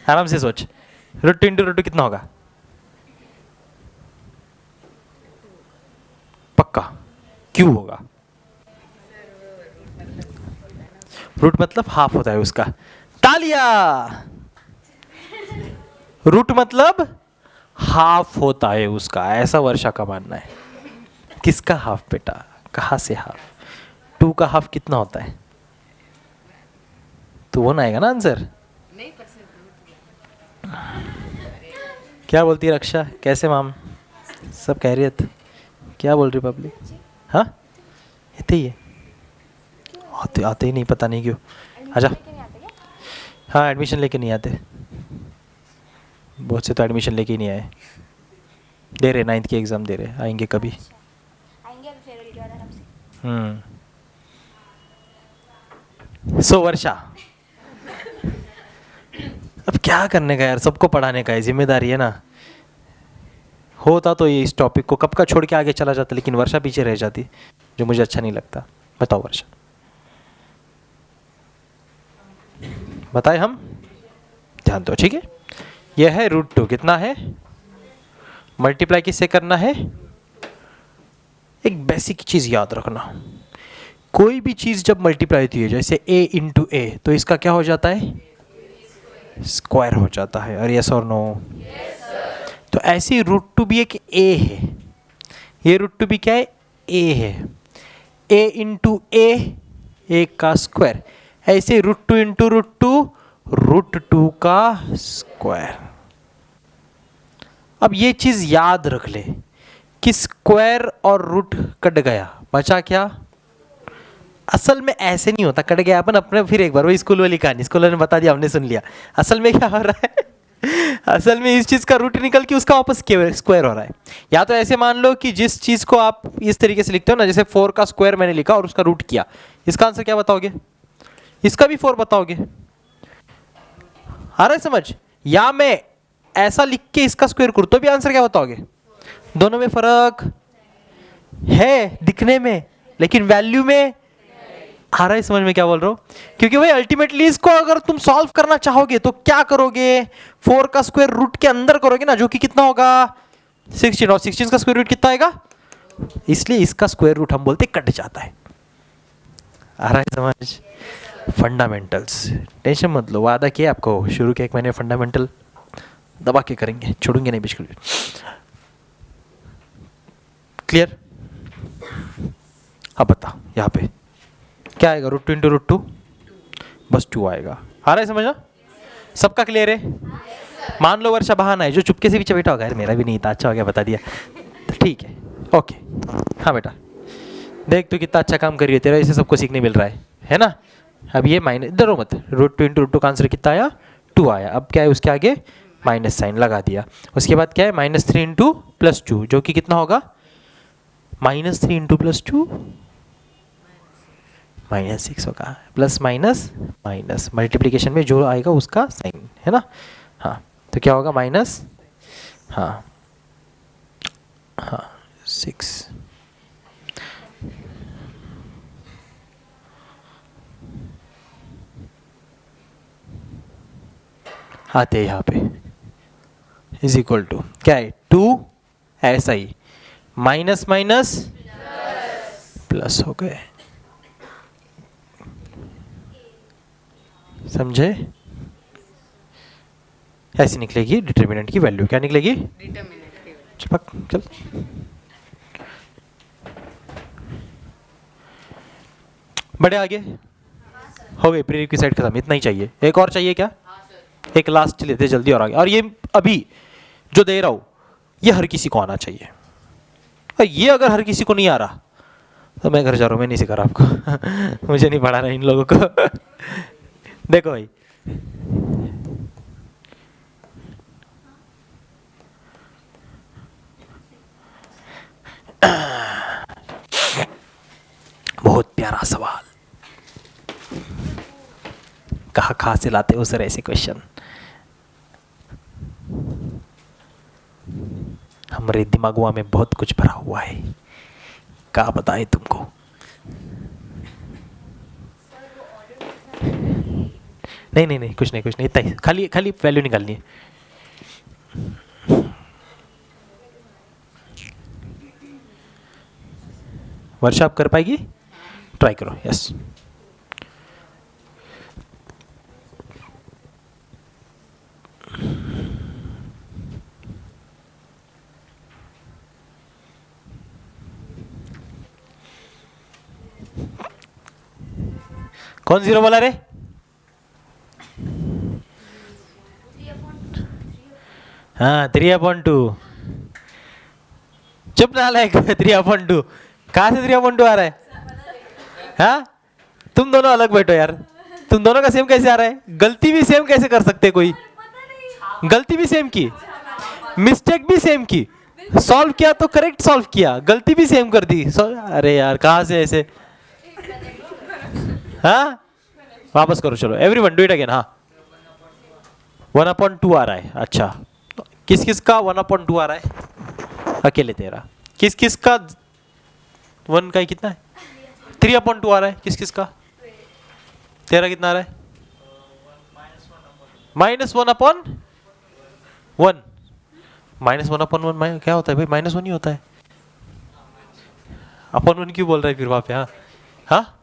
[SPEAKER 1] आराम से सोच। √2 इंटू √2 कितना होगा, पक्का क्यों होगा, रूट मतलब हाफ होता है उसका, तालिया। रूट मतलब हाफ होता है उसका, ऐसा वर्षा का मानना है। किसका हाफ बेटा, कहाँ से हाफ, 2 का हाफ कितना होता है, तो वो ना आएगा ना आंसर। क्या बोलती है रक्षा, कैसे माम, सब कह रही है, क्या बोल रही पब्लिक। हाँ इतने ही है, आते ही नहीं, पता नहीं क्यों। आजा, हाँ एडमिशन लेके नहीं आते, बहुत से तो एडमिशन लेके ही नहीं आए, दे रहे 9th की एग्ज़ाम दे रहे, आएंगे कभी। सो वर्षा अब क्या करने का यार, सबको पढ़ाने का है, जिम्मेदारी है ना। होता तो ये इस टॉपिक को कब का छोड़ के आगे चला जाता, लेकिन वर्षा पीछे रह जाती, जो मुझे अच्छा नहीं लगता। बताओ वर्षा, बताए हम, ध्यान दो, ठीक है। यह है √2, कितना है, मल्टीप्लाई किससे करना है। एक बेसिक चीज याद रखना, कोई भी चीज जब मल्टीप्लाई होती है, जैसे a इंटू ए, तो इसका क्या हो जाता है, स्क्वायर हो जाता है। और यस और नो, तो ऐसे √2 भी एक a है, ये √2 भी क्या है, a है, a इंटू ए का स्क्वायर, ऐसे √2 इंटू √2 √2 का स्क्वायर। अब ये चीज याद रख ले कि स्क्वायर और रूट कट गया, बचा क्या। असल में ऐसे नहीं होता, कट गया अपन अपने, फिर एक बार वो स्कूल वाली कहानी, स्कूल ने बता दिया, हमने सुन लिया। असल में क्या हो रहा है असल में इस चीज का रूट निकल के उसका वापस स्क्वायर हो रहा है। या तो ऐसे मान लो कि जिस चीज को आप इस तरीके से लिखते हो ना, जैसे 4 का स्क्वायर मैंने लिखा और उसका रूट किया, इसका आंसर क्या बताओगे, इसका भी 4 बताओगे, आ रहा है समझ। या मैं ऐसा लिख के इसका स्क्वायर करूं तो भी आंसर क्या बताओगे। दोनों में फर्क है दिखने में, लेकिन वैल्यू में। आ रहा है समझ में क्या बोल रहा हूं, क्योंकि भाई अल्टीमेटली इसको अगर तुम सॉल्व करना चाहोगे तो क्या करोगे, 4 का स्क्वायर रूट के अंदर करोगे ना, जो कि कितना होगा 16, और 16 का स्क्वायर रूट कितना आएगा, इसलिए इसका स्क्वायर रूट हम बोलते कट जाता है। आ रहा है समझ। फंडामेंटल्स टेंशन मत लो, वादा किया आपको शुरू के 1 महीने फंडामेंटल दबा के करेंगे, छोड़ेंगे नहीं बिल्कुल भी। क्लियर? अब बता यहाँ पे क्या आएगा, √2 इंटू √2 बस 2 आएगा। आ रहा है समझना? सबका क्लियर है? मान लो वर्षा बहाना है, जो चुपके से पीछे बैठा होगा, यार मेरा भी नहीं था, अच्छा हो गया बता दिया, तो ठीक है, ओके। हाँ बेटा देख तू कितना अच्छा काम कर रही है, तेरा इसे सबको सीखने मिल रहा है ना? अब ये माइनस, डरो मत, √2 इंटू √2 का आंसर कितना आया? 2 आया। अब क्या है उसके आगे माइनस साइन लगा दिया। उसके बाद क्या है, -3 इंटू +2 जो कि कितना होगा, -3 इंटू +2 -6 होगा, प्लस माइनस माइनस मल्टीप्लीकेशन में जो आएगा उसका साइन, है ना? हाँ तो क्या होगा माइनस, हाँ हाँ 6। आते यहाँ पे इज इक्वल टू क्या है, 2 ऐसा ही माइनस माइनस प्लस हो गए, समझे? ऐसी निकलेगी डिटर्मिनेंट की वैल्यू। क्या निकलेगी? चिपक चल। बड़े आगे हो गए, प्रीरिक्विजिट खत्म, इतना ही चाहिए। एक और चाहिए क्या? एक लास्ट लेते जल्दी और आगे। और ये अभी जो दे रहा हूं ये हर किसी को आना चाहिए, और ये अगर हर किसी को नहीं आ रहा तो मैं घर जा रहा हूं, मैं नहीं सिखा रहा आपको मुझे नहीं पढ़ाना इन लोगों को देखो भाई, बहुत प्यारा सवाल, कहाँ से लाते हो सर ऐसे क्वेश्चन? हमारे दिमागुआ में बहुत कुछ भरा हुआ है, क्या बताए तुमको? नहीं नहीं नहीं, कुछ नहीं कुछ नहीं, इतना ही, खाली खाली वैल्यू निकालनी है। वर्षा आप कर पाएगी? ट्राई करो, यस। कौन 0 बोला रे? हाँ 3/2। चुप ना लायक 3/2 कहाँ से 3/2 आ रहा है? हाँ तुम दोनों अलग बैठो यार, तुम दोनों का सेम कैसे आ रहा है? गलती भी सेम कैसे कर सकते? कोई गलती भी सेम की, मिस्टेक भी सेम की, सॉल्व किया तो करेक्ट सॉल्व किया, गलती भी सेम कर दी। अरे यार कहाँ से ऐसे? हाँ वापस करो, चलो एवरीवन डू इट अगेन। हाँ 1/2 आ रहा है, अच्छा किस किस का 1/2 आ रहा है? अकेले तेरा। किस किस का 1 का कितना है? 3/2 आ रहा है, किस किस का? तेरा कितना आ रहा है? -1/1 -1/1 क्या होता है भाई? -1 ही होता है। अपन 1 क्यों बोल रहा है फिर वहां पे? हाँ हाँ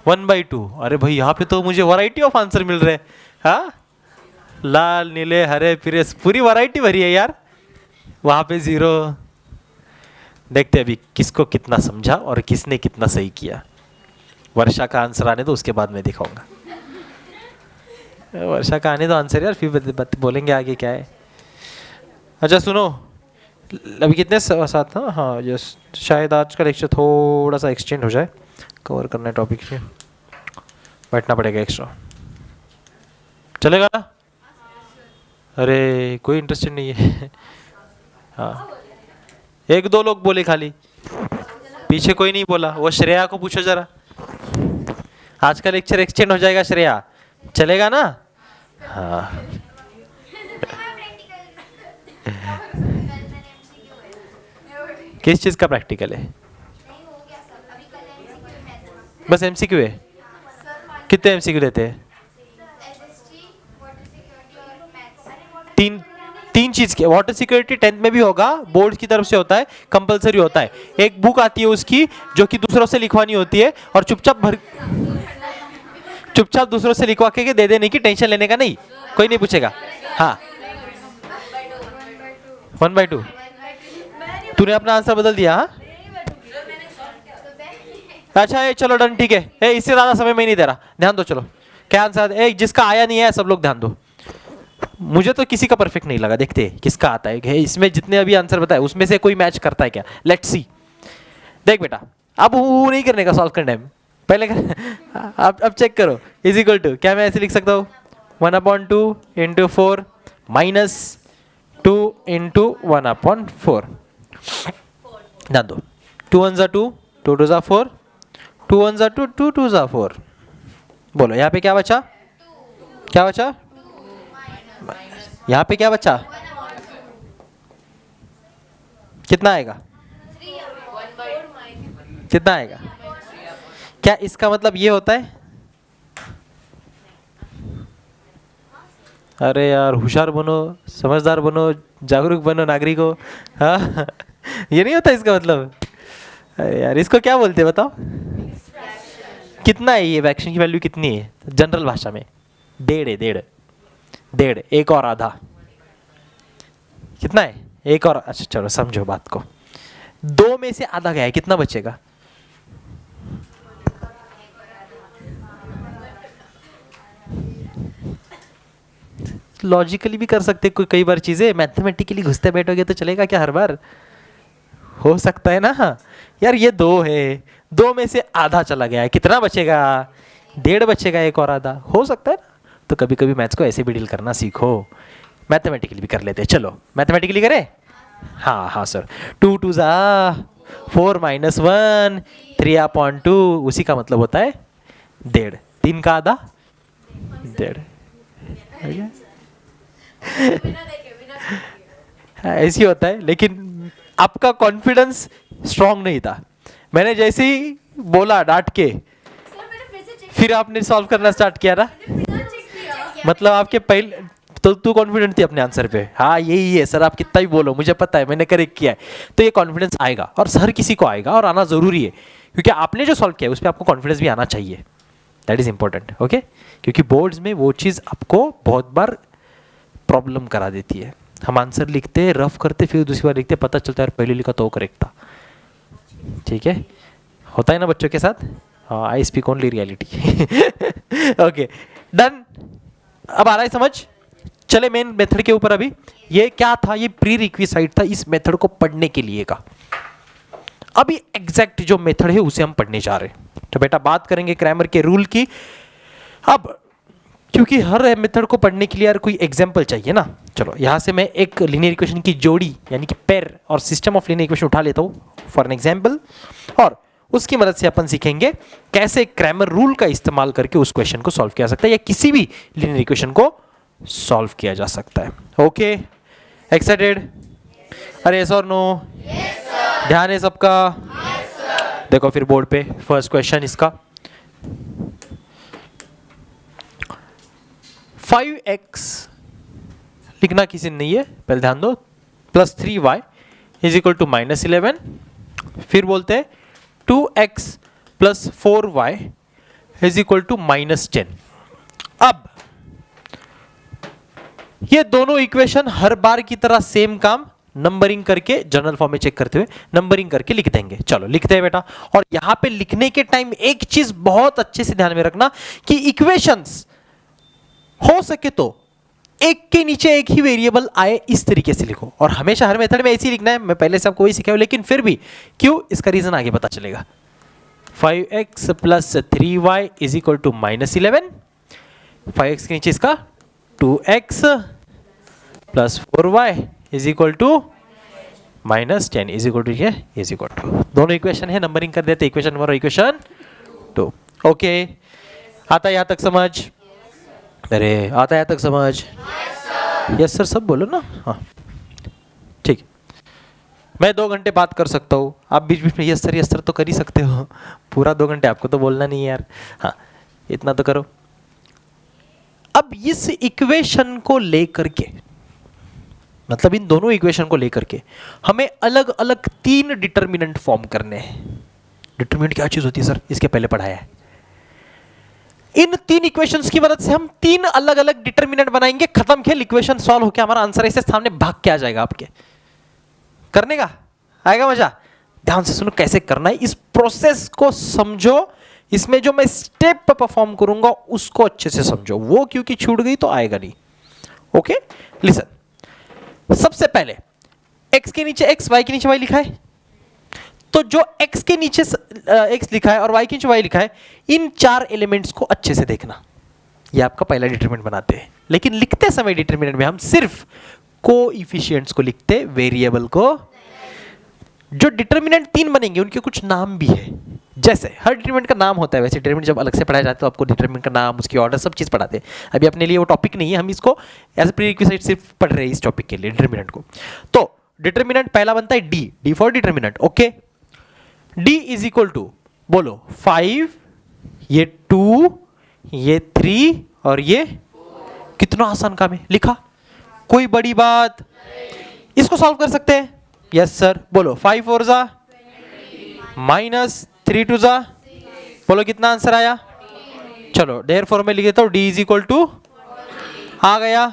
[SPEAKER 1] 1/2। अरे भाई यहाँ पे तो मुझे वैरायटी ऑफ आंसर मिल रहे हैं। हाँ लाल नीले हरे पीले पूरी वैरायटी भरी है यार, वहां पे 0। देखते अभी किसको कितना समझा और किसने कितना सही किया। वर्षा का आंसर आने दो, उसके बाद मैं दिखाऊंगा। वर्षा का आने दो आंसर यार, फिर बोलेंगे आगे क्या है। अच्छा सुनो, अभी कितने साथ? हाँ हाँ यस, शायद आज का लेक्चर थोड़ा सा एक्सटेंड हो जाए, कवर करना है टॉपिक से, बैठना पड़ेगा एक्स्ट्रा। चलेगा ना? अरे कोई इंटरेस्टेड नहीं है हाँ 1-2 लोग बोले खाली, पीछे कोई नहीं बोला। वो श्रेया को पूछो जरा, आज का लेक्चर एक्सटेंड हो जाएगा श्रेया, चलेगा ना? हाँ किस चीज का प्रैक्टिकल है? बस एमसीक्यू है? कितने एमसीक्यू लेते हैं? तीन चीज के। वाटर सिक्योरिटी 10th में भी होगा, बोर्ड की तरफ से होता है, कंपलसरी होता है। एक बुक आती है उसकी जो कि दूसरों से लिखवानी होती है, और चुपचाप दूसरों से लिखवा के दे देने की, टेंशन लेने का नहीं, कोई नहीं पूछेगा। हाँ 1/2। तूने अपना आंसर बदल दिया? हाँ, अच्छा ये चलो डन, ठीक है। ए इससे ज्यादा समय मैं नहीं दे रहा, ध्यान दो। चलो क्या आंसर है? जिसका आया नहीं है सब लोग ध्यान दो। मुझे तो किसी का परफेक्ट नहीं लगा, देखते हैं किसका आता है। इसमें जितने अभी आंसर बताए उसमें से कोई मैच करता है क्या? Let's see. देख बेटा, अब वो नहीं करने का, सॉल्व करने में पहले कर। अब चेक करो। इज इक्वल टू, क्या मैं ऐसे लिख सकता हूँ? 1/2 इंटू 4 माइनस 2 इंटू 1/4। ध्यान दो, 2 1 जा 2, 2 2 जा 4, 2 1 जा 2, 2 2 जा 4। बोलो यहाँ पे क्या बचा? क्या बचा? यहाँ पे क्या बचा? कितना आएगा? कितना आएगा? क्या इसका मतलब ये होता है? अरे यार होशियार बनो, समझदार बनो, जागरूक बनो नागरिक हो। हाँ ये नहीं होता इसका मतलब? अरे यार इसको क्या बोलते हैं बताओ? कितना है ये? फ्रैक्शन की वैल्यू कितनी है जनरल भाषा में? 1.5 है, 1.5। 1.5 एक और आधा कितना है? एक और, अच्छा चलो समझो बात को। 2 में से आधा गया है, कितना बचेगा? लॉजिकली भी कर सकते कई बार चीजें, मैथमेटिकली घुसते बैठोगे तो चलेगा क्या हर बार? हो सकता है ना। हाँ यार ये 2 है, 2 में से आधा चला गया है, कितना बचेगा? 1.5 बचेगा, एक और आधा। हो सकता है ना। तो कभी कभी मैथ्स को ऐसे भी डील करना सीखो, मैथमेटिकली भी कर लेते हैं। चलो मैथमेटिकली करें। हाँ हाँ सर। 2 2 जा 4 माइनस 1 3/2, उसी का मतलब होता है 1.5। 3 का आधा 1.5। ऐसी होता है, लेकिन आपका कॉन्फिडेंस स्ट्रांग नहीं था। मैंने जैसे ही बोला डांट के, फिर आपने सॉल्व करना स्टार्ट किया ना। मतलब आपके पहले तो तू कॉन्फिडेंट थी अपने आंसर पे। हाँ यही है सर, आप कितना भी बोलो मुझे पता है मैंने करेक्ट किया है। तो ये कॉन्फिडेंस आएगा, और हर किसी को आएगा, और आना जरूरी है, क्योंकि आपने जो सॉल्व किया है उस पर आपको कॉन्फिडेंस भी आना चाहिए। That is important. ओके, क्योंकि बोर्ड्स में वो चीज़ आपको बहुत बार प्रॉब्लम करा देती है। हम आंसर लिखते रफ करते, फिर दूसरी बार लिखते, पता चलता है यार पहले लिखा तो करेक्ट था। ठीक है, होता है ना बच्चों के साथ। हाँ I speak only reality. Okay done. अब आ रहा है समझ? चले मेन मेथड के ऊपर। अभी ये क्या था? ये प्री रिक्विसाइट था इस मेथड को पढ़ने के लिए का। अभी एग्जैक्ट जो मेथड है उसे हम पढ़ने जा रहे हैं। तो बेटा बात करेंगे क्रैमर के रूल की। अब क्योंकि हर मेथड को पढ़ने के लिए यार कोई एग्जाम्पल चाहिए ना। चलो यहाँ से मैं एक लीनियर इक्वेशन की जोड़ी यानी कि पेयर और सिस्टम ऑफ लीनियर इक्वेशन उठा लेता हूँ फॉर एन एग्जाम्पल, और उसकी मदद से अपन सीखेंगे कैसे क्रैमर रूल का इस्तेमाल करके उस क्वेश्चन को सॉल्व किया सकता है, या किसी भी लीनियर इक्वेशन को सॉल्व किया जा सकता है। Okay excited? अरे यस और नो? ध्यान है सबका? देखो फिर बोर्ड पे फर्स्ट क्वेश्चन इसका। 5x लिखना किसी ने नहीं है, पहले ध्यान दो, plus 3y is equal to -11। फिर बोलते हैं 2x plus 4y is equal to -10। अब ये दोनों इक्वेशन हर बार की तरह सेम काम नंबरिंग करके जनरल फॉर्म में चेक करते हुए नंबरिंग करके लिख देंगे। चलो लिखते हैं बेटा। और यहां पे लिखने के टाइम एक चीज बहुत अच्छे से ध्यान में रखना कि इक्वेशंस हो सके तो एक के नीचे एक ही वेरिएबल आए इस तरीके से लिखो, और हमेशा हर मेथड में ऐसे ही लिखना है। मैं पहले से आपको वही सिखाया, लेकिन फिर भी क्यों, इसका रीजन आगे पता चलेगा। 5x plus 3y is equal to -11। 5x के नीचे इसका 2x plus 4y is equal to -10 is equal to ये इज इक्वल टू, दोनों इक्वेशन है, नंबरिंग कर देते, इक्वेशन 1 और इक्वेशन 2। ओके आता है यहां तक समझ? अरे आता है यहां तक समझ? यस सर सब बोलो ना। हाँ ठीक, मैं 2 घंटे बात कर सकता हूँ, आप बीच बीच में यस सर तो कर ही सकते हो। पूरा 2 घंटे आपको तो बोलना नहीं है यार। हाँ इतना तो करो। अब इस इक्वेशन को लेकर के, मतलब इन दोनों इक्वेशन को लेकर के हमें अलग अलग 3 डिटर्मिनेंट फॉर्म करने हैं। डिटर्मिनेंट क्या चीज होती है सर? इसके पहले पढ़ाया है। इन 3 इक्वेशंस की मदद से हम 3 अलग अलग डिटर्मिनेंट बनाएंगे। खत्म खेल, इक्वेशन सॉल्व होकर हमारा आंसर ऐसे सामने भाग के आ जाएगा आपके। करने का आएगा मजा। ध्यान से सुनो कैसे करना है, इस प्रोसेस को समझो, इसमें जो मैं स्टेप परफॉर्म करूंगा उसको अच्छे से समझो, वो क्योंकि छूट गई तो आएगा नहीं। ओके लिसन, सबसे पहले x के नीचे x, y के नीचे y लिखा है, तो जो x के नीचे x लिखा है और y के नीचे y लिखा है, इन चार एलिमेंट्स को अच्छे से देखना। ये आपका पहला डिटरमिनेंट बनाते हैं, लेकिन लिखते समय डिटरमिनेंट में हम सिर्फ कोएफिशिएंट्स को लिखते, वेरिएबल को। जो डिटरमिनेंट 3 बनेंगे उनके कुछ नाम भी है, जैसे हर डिटरमिनेंट का नाम होता है, वैसे डिटरमिनेंट जब अलग से पढ़ाया जाता है तो आपको डिटरमिनेंट का नाम, उसकी ऑर्डर, सब चीज़ पढ़ाते हैं। अभी अपने लिए वो टॉपिक नहीं है, हम इसको एज ए प्रीरिक्विजिट सिर्फ पढ़ रहे हैं इस टॉपिक के लिए, डिटरमिनेंट को। तो डिटरमिनेंट पहला बनता है d, d for determinant. Okay, d is equal to, बोलो 5, ये 2, ये 3 और ये 4। कितना आसान काम है, लिखा, कोई बड़ी बात। इसको सॉल्व कर सकते हैं, यस सर। बोलो 5 4 जा माइनस 3 2 जा, बोलो कितना आंसर आया। चलो देयरफॉर मैं लिख देता हूं डी इज इक्वल टू, आ गया।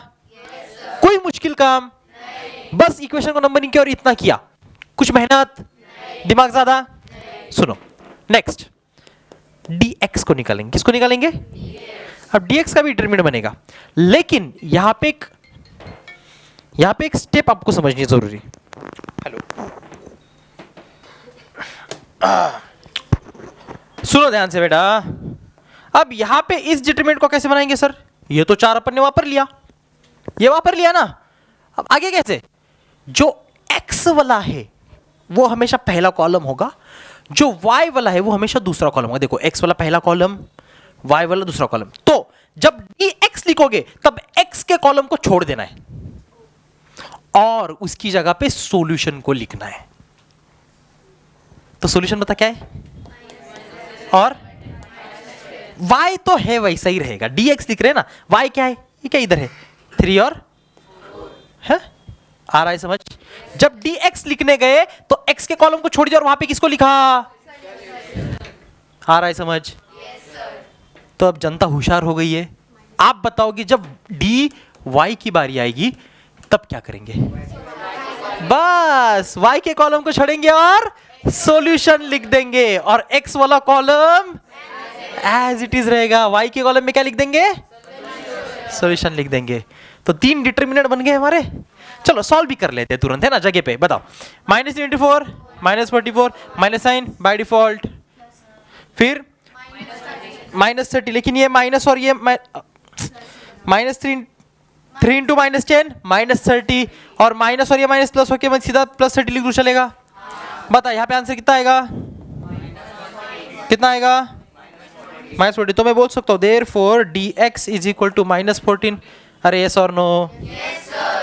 [SPEAKER 1] कोई मुश्किल काम, बस इक्वेशन को नंबरिंग किया और इतना किया, कुछ मेहनत, दिमाग ज्यादा। सुनो नेक्स्ट, dx को निकालेंगे। किसको निकालेंगे? अब dx का भी डिटरमिनेंट बनेगा, लेकिन यहां पे एक स्टेप आपको समझनी जरूरी। हेलो, सुनो ध्यान से बेटा। अब यहां पे इस डिटरमिनेंट को कैसे बनाएंगे सर? ये तो 4 अपन ने वापर लिया, ये वापर लिया ना, अब आगे कैसे? जो x वाला है वो हमेशा पहला कॉलम होगा, जो y वाला है वो हमेशा दूसरा कॉलम होगा। देखो x वाला पहला कॉलम, y वाला दूसरा कॉलम। तो जब dx लिखोगे तब x के कॉलम को छोड़ देना है और उसकी जगह पे सॉल्यूशन को लिखना है। तो सॉल्यूशन बता क्या है? और y तो है वैसा ही रहेगा, dx लिख रहे हैं ना, y क्या है? ये क्या इधर है 3 और है, आ रहा है समझ? जब dx लिखने गए तो x के कॉलम को छोड़ दिया और वहां पे किसको लिखा? आ रहा है समझ? तो अब जनता होशियार हो गई है। आप बताओगे जब dy की बारी आएगी तब क्या करेंगे? बस y के कॉलम को छोड़ेंगे और सॉल्यूशन लिख देंगे, और x वाला कॉलम एज इट इज रहेगा। y के कॉलम में क्या लिख देंगे? सॉल्यूशन लिख देंगे। तो 3 डिटरमिनेंट बन गए हमारे। चलो सॉल्व भी कर लेते हैं तुरंत, है ना, जगह पे। बताओ, -24 -44 -9 बाय डिफॉल्ट, फिर -30, लेकिन ये माइनस और ये -3 इंटू -10 -30, और माइनस और ये माइनस प्लस होके मैं सीधा +30 लिख दूं, चलेगा? बता यहाँ पे आंसर कितना आएगा? कितना आएगा? -40। तो मैं बोल सकता हूँ therefore dx is equal to -14। अरे यस और नो?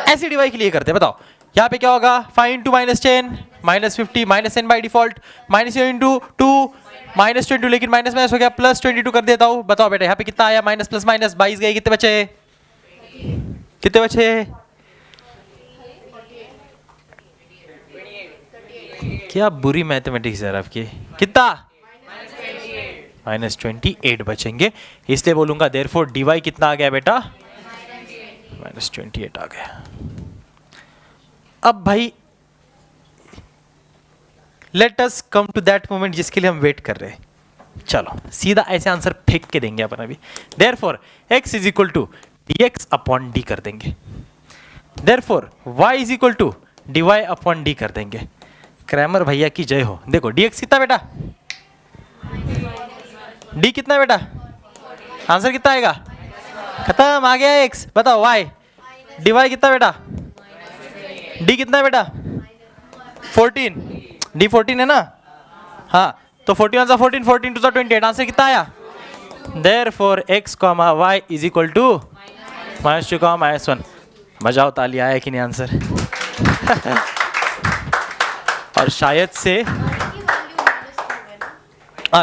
[SPEAKER 1] ऐसे डिवाइड के लिए करते हैं। बताओ यहाँ पे क्या होगा? 5 इंटू -10 -50 -10 बाई डिफॉल्ट, -10 इंटू 2 -22, लेकिन माइनस हो गया, +22 कर देता हूँ। बताओ बेटा यहाँ पे कितना आया? माइनस प्लस माइनस 22 गए, कितने बचे? कितने बचे? क्या बुरी मैथमेटिक्स है आपकी। कितना? -28 बचेंगे, इसलिए बोलूंगा देयरफॉर dy कितना आ गया बेटा? -28 आ गया। अब भाई let us come to that moment जिसके लिए हम वेट कर रहे हैं। चलो सीधा ऐसे आंसर फेंक के देंगे अपन अभी। Therefore x is equal to dx upon d कर देंगे, therefore y is equal to dy upon d कर देंगे। क्रैमर भैया की जय हो। देखो dx कितना बेटा? d कितना है बेटा? आंसर कितना आएगा? खत्म, आ गया x। बताओ y dy कितना बेटा? d कितना है बेटा? 14, d 14 है ना? हाँ, तो 14 14 14 टू 28, आंसर कितना आया? Therefore x, y is equal to -2, -1। बजाओ ताली, आया कि नहीं आंसर? और शायद से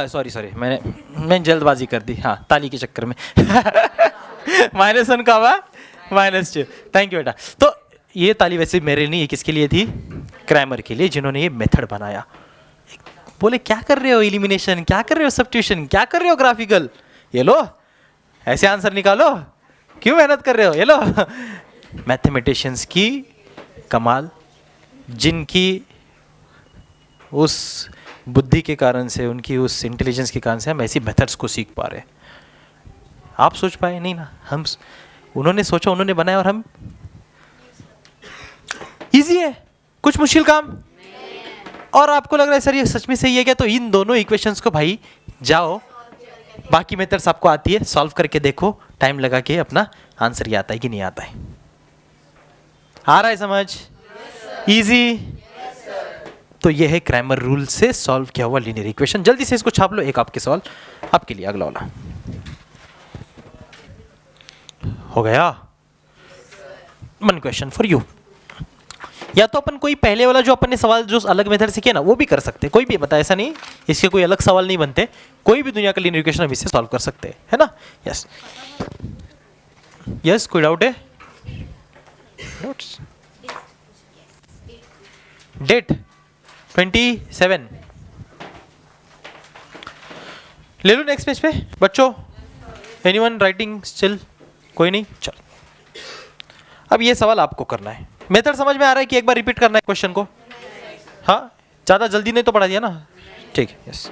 [SPEAKER 1] सॉरी मैंने जल्दबाजी कर दी, हाँ ताली के चक्कर में। -1 का हुआ -2। थैंक यू बेटा। तो ये ताली वैसे मेरे नहीं, किसके लिए थी? क्रैमर के लिए, जिन्होंने ये मेथड बनाया। बोले क्या कर रहे हो एलिमिनेशन, क्या कर रहे हो सब्स्टिट्यूशन, क्या कर रहे हो ग्राफिकल, ये लो ऐसे आंसर निकालो, क्यों मेहनत कर रहे हो, ये लो। मैथमेटिशियंस की कमाल, जिनकी उस बुद्धि के कारण से, उनकी उस इंटेलिजेंस के कारण से हम ऐसी मेथड्स को सीख पा रहे हैं। आप सोच पाए नहीं ना, हम उन्होंने सोचा, उन्होंने बनाया, और हम। इजी है कुछ मुश्किल काम? और आपको लग रहा है सर ये सच में सही है क्या? तो इन दोनों इक्वेशंस को भाई जाओ, बाकी मेथड्स आपको आती है, सॉल्व करके देखो, टाइम लगा के अपना आंसर ये आता है कि नहीं आता है। आ रहा है समझ? इजी। तो ये है क्रैमर रूल से सॉल्व किया हुआ लीनियर इक्वेशन। जल्दी से इसको छाप लो, एक आपके सवाल आपके लिए अगला वाला हो गया। One question for you. या तो अपन कोई पहले वाला जो अपन ने सवाल जो अलग मेथड से किया ना वो भी कर सकते हैं, कोई भी बता, ऐसा नहीं इसके कोई अलग सवाल नहीं बनते, कोई भी दुनिया का लीनियर इक्वेशन हम इससे सॉल्व कर सकते हैं, है ना? यस यस, कोई डाउट है? डेट 27 ले लो नेक्स्ट पेज पे बच्चों। Anyone writing still? कोई नहीं, चल। अब ये सवाल आपको करना है। मेथड समझ में आ रहा है कि एक बार रिपीट करना है क्वेश्चन को? हाँ, ज़्यादा जल्दी नहीं तो पढ़ा दिया ना? ठीक है, yes.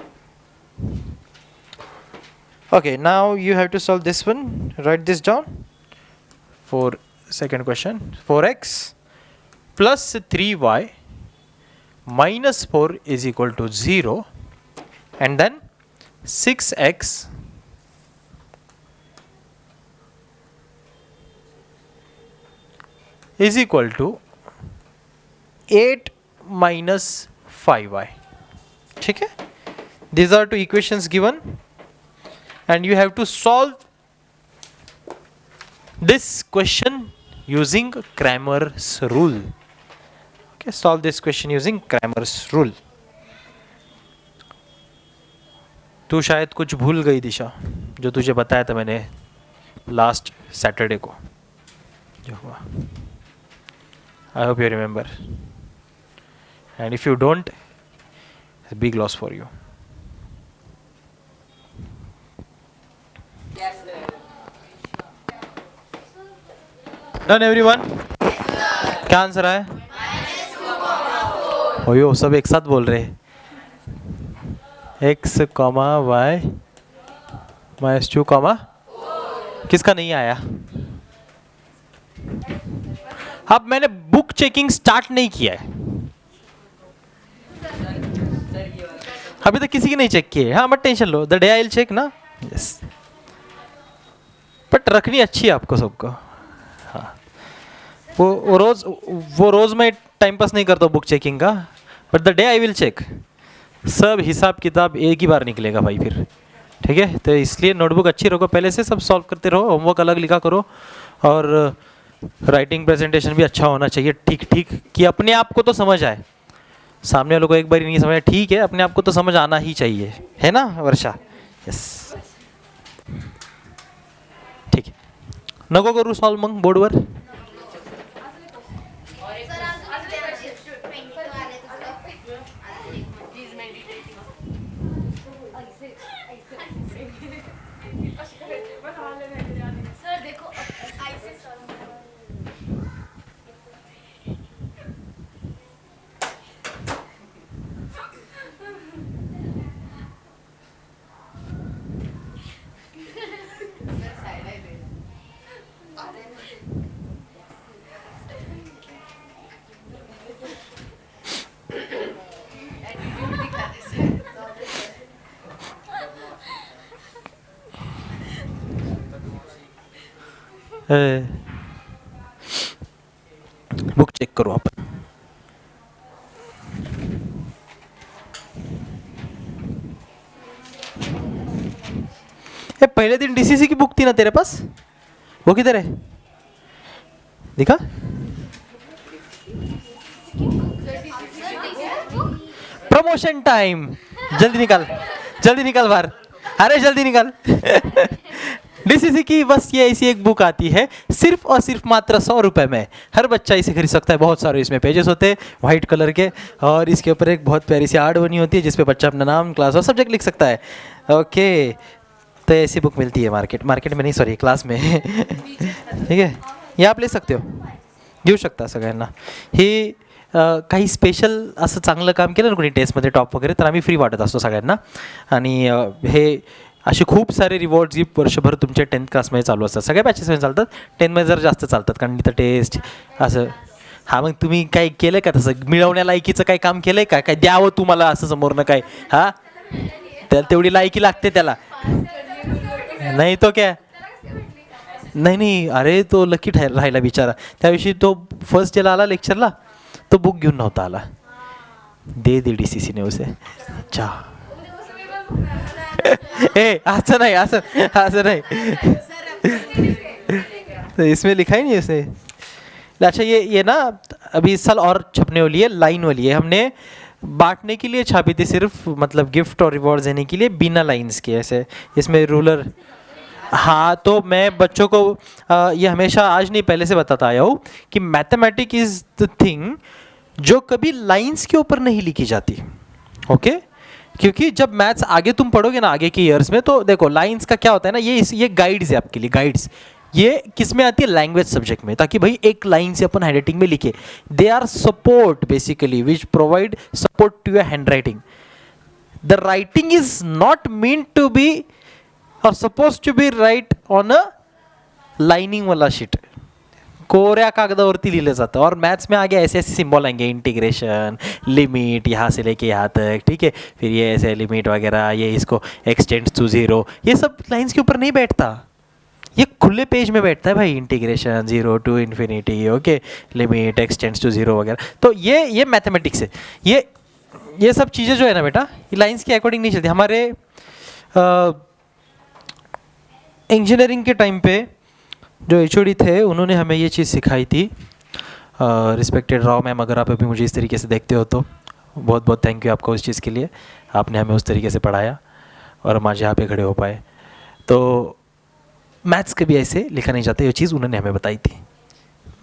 [SPEAKER 1] Okay, now you have to solve this one. Right this down. For second question, 4x plus 3y minus 4 is equal to 0, and then 6x is equal to 8 minus 5y. ठीक है? These are two equations given and you have to solve this question using Cramer's rule. Okay, solve this question using Cramer's rule. तू शायद कुछ भूल गई दिशा, जो तुझे बताया था मैंने लास्ट सैटरडे को जो हुआ। I hope you remember. And if you don't, it's a big loss for you.
[SPEAKER 2] Yes, sir.
[SPEAKER 1] Done everyone? क्या आंसर आया? ओयो, सब एक साथ बोल रहे। x, y -2, किसका नहीं आया? अब मैंने बुक चेकिंग स्टार्ट नहीं किया है, अभी तक किसी की नहीं चेक की है। हाँ, मत टेंशन लो, the day I will check ना। यस, बट रखनी अच्छी है आपको सबको। हाँ, वो रोज मैं टाइम पास नहीं करता बुक चेकिंग का, but the day I will check, सब हिसाब किताब एक ही बार निकलेगा भाई फिर। ठीक है, तो इसलिए नोटबुक अच्छी रखो, पहले से सब सॉल्व करते रहो, होमवर्क अलग लिखा करो, और राइटिंग प्रेजेंटेशन भी अच्छा होना चाहिए, ठीक ठीक, कि अपने आप को तो समझ आए, सामने वालों को एक बार नहीं समझ आए, ठीक है, अपने आप को तो समझ आना ही चाहिए, है ना वर्षा? यस, ठीक है। नको करू सॉल्व मग बोर्डवर? बुक चेक करो आप। पहले दिन डीसीसी की बुक थी ना तेरे पास, वो किधर है? दिखा? प्रमोशन टाइम, जल्दी निकाल, जल्दी निकाल बाहर, अरे जल्दी निकाल। डीसीसी की बस ये ऐसी एक बुक आती है, सिर्फ और सिर्फ मात्र 100 रुपये में हर बच्चा इसे खरीद सकता है। बहुत सारे इसमें पेजेस होते हैं वाइट कलर के, और इसके ऊपर एक बहुत प्यारी सी आर्ट बनी होती है जिसपे बच्चा अपना नाम, क्लास और सब्जेक्ट लिख सकता है। ओके, तो ऐसी बुक मिलती है मार्केट में नहीं, सॉरी क्लास में। ठीक है, ये आप ले सकते हो, घेऊ शकता सगळ्यांना ही। काही स्पेशल असं चांगलं काम केलं ना कोणी टेस्टमध्ये टॉप वगैरे, तर आम्ही फ्री वाटत असतो सगळ्यांना. आणि हे असे खूप सारे रिवॉर्ड्स ही वर्षभर तुमच्या 10th क्लासमध्ये चालू असतात. सगळ्या बॅचेसमध्ये चालतात, 10मध्ये जर जास्त चालतात कारण तिथं टेस्ट असं. हां, मग तुम्ही काय केलं का तसं मिळवण्या लायकीचं काही काम केलं आहे का? काय द्यावं तुम्हाला असं समोरनं काय? हां, त्याला तेवढी लायकी लागते त्याला. नाही तो क्या, नाही अरे तो लकी राहिला बिचारा. त्याविषयी तो फर्स्ट डेला आला लेक्चरला, तो बुक घेऊन नव्हता आला. दे DCC ने उसे. अच्छा ए असं नाही, असं नाही. तो इसमें लिखा ही नहीं उसे. अच्छा ये ना अभी इस साल और छपने वाली है, लाइन वाली है. हमने बांटने के लिए छापी थी सिर्फ, मतलब गिफ्ट और रिवॉर्ड देने के लिए, बिना लाइंस के ऐसे. इसमें रूलर. हाँ, तो मैं बच्चों को ये हमेशा आज नहीं पहले से बताता आया हूँ कि मैथमेटिक इज़ द थिंग जो कभी लाइंस के ऊपर नहीं लिखी जाती. ओके क्योंकि जब मैथ्स आगे तुम पढ़ोगे ना आगे के ईयर्स में, तो देखो लाइंस का क्या होता है ना, ये गाइड्स है आपके लिए, गाइड्स. ये किस में आती है? लैंग्वेज सब्जेक्ट में, ताकि भाई एक लाइन से अपन हैंड राइटिंग में लिखे. They are support basically which provide support to your hand writing. The writing is not mean to be और suppose to be right on a lining वाला शीट. कोऱ्या कागदावरती लिहिलं जातं. और मैथ्स में आगे ऐसे ऐसे सिंबल आएंगे, इंटीग्रेशन, लिमिट यहाँ से लेके यहाँ तक, ठीक है. फिर ये ऐसे लिमिट वगैरह, ये इसको एक्सटेंड्स टू 0, ये सब लाइंस के ऊपर नहीं बैठता, ये खुले पेज में बैठता है भाई. Integration 0 to infinity, okay, limit extends to 0 वगैरह. तो ये मैथमेटिक्स है. ये सब चीज़ें जो है ना बेटा, ये लाइंस के अकॉर्डिंग नहीं चलती. हमारे इंजीनियरिंग के टाइम पे जो HOD थे उन्होंने हमें ये चीज़ सिखाई थी. रिस्पेक्टेड राव मैम, अगर आप अभी मुझे इस तरीके से देखते हो तो बहुत बहुत थैंक यू आपको उस चीज़ के लिए. आपने हमें उस तरीके से पढ़ाया और हम आज यहाँ पे खड़े हो पाए. तो मैथ्स कभी ऐसे लिखा नहीं जाता, ये चीज़ उन्होंने हमें बताई थी.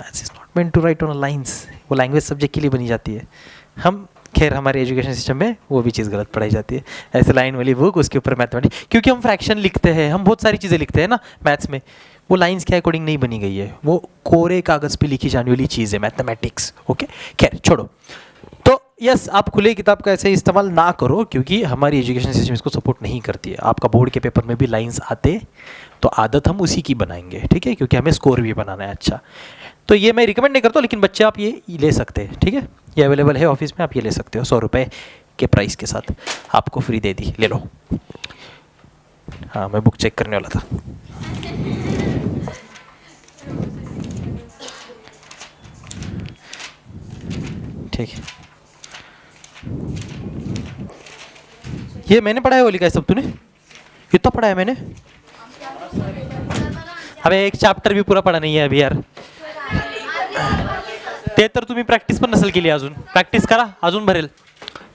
[SPEAKER 1] Maths is not meant to write on a lines. वो लैंग्वेज सब्जेक्ट के लिए बनी जाती है. हम खैर हमारे एजुकेशन सिस्टम में वो भी चीज़ गलत पढ़ाई जाती है. ऐसे लाइन वाली बुक, उसके ऊपर मैथमेटिक्स, क्योंकि हम फ्रैक्शन लिखते हैं, हम बहुत सारी चीज़ें लिखते हैं ना मैथ्स में, वो लाइंस के अकॉर्डिंग नहीं बनी गई है, वो कोरे कागज़ पे लिखी जाने वाली चीज़ है मैथमेटिक्स. ओके खैर छोड़ो. तो यस, आप खुले किताब का ऐसे इस्तेमाल ना करो, क्योंकि हमारी एजुकेशन सिस्टम इसको सपोर्ट नहीं करती है. आपका बोर्ड के पेपर में भी लाइंस आते तो आदत हम उसी की बनाएंगे, ठीक है, क्योंकि हमें स्कोर भी बनाना है अच्छा. तो ये मैं रिकमेंड नहीं करता, लेकिन बच्चे आप ये ले सकते हैं, ठीक है. ये अवेलेबल है ऑफिस में, आप ये ले सकते हो. 100 रुपये के प्राइस के साथ आपको फ्री दे दी, ले लो. हाँ, मैं बुक चेक करने वाला था. ठीक है, ये मैंने पढ़ा है. वो लिखा है सब तूने? कितना पढ़ा है मैंने? अबे एक चॅप्टर भी पूरा पडा नाही आहे अभि यार. ते तर तुम्ही प्रॅक्टिस पण नसेल केली अजून. प्रॅक्टिस करा, अजून भरेल.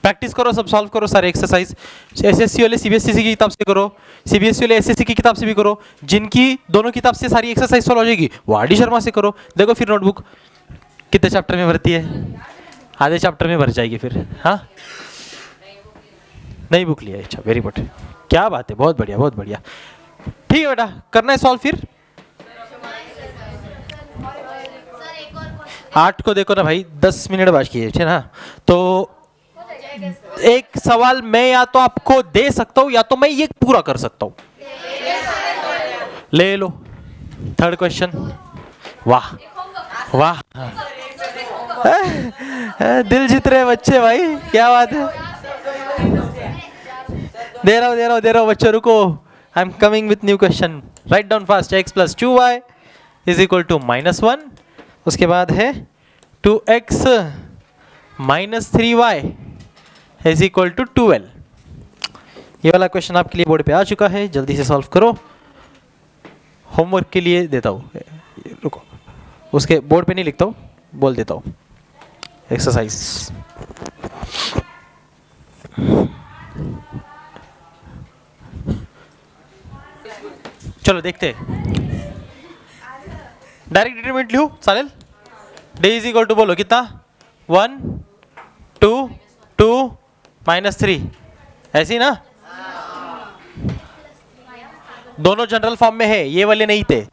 [SPEAKER 1] प्रैक्टिस करो, सब सॉल्व करो सारे एक्सरसाइज. SSC वाले CBSE की किताब से करो, CBSE वाले SSC की किताब से भी करो. जिनकी दोनों किताब से सारी एक्सरसाइज सॉल्व हो जाएगी वो RD शर्मा से करो. देखो फिर नोटबुक कितने चैप्टर में भरती है, आधे चैप्टर में भर जाएगी फिर. हाँ, नई बुक लिया. अच्छा वेरी गुड, क्या बात है, बहुत बढ़िया बहुत बढ़िया. ठीक है बेटा, करना है सॉल्व फिर. 8 को देखो ना भाई, 10 मिनट बाकी है, ठीक है ना. तो एक सवाल मैं या तो आपको दे सकता हूं या तो मैं ये पूरा कर सकता हूं. ले लो. Third question. वाह वाह, दिल जीत रहे बच्चे भाई, क्या बात है. दे रहा हूं बच्चों, रुको. I am coming with new question. Write down fast. x plus 2y is equal to -1. उसके बाद है 2x minus 3y is equal to 12. ये वाला क्वेश्चन आपके लिए बोर्ड पे आ चुका है, जल्दी से सॉल्व करो. होमवर्क के लिए देता हूँ, रुको, उसके बोर्ड पे नहीं लिखता हूँ, बोल देता हूँ. एक्सरसाइज. चलो देखते हैं. डायरेक्ट डिटरमिनेंट लिहू चालेल. डे इज इक्वल टू बोलो कितना, 1 2 2 -3, ऐसी ना. दोनों जनरल फॉर्म में है, ये वाले नहीं थे.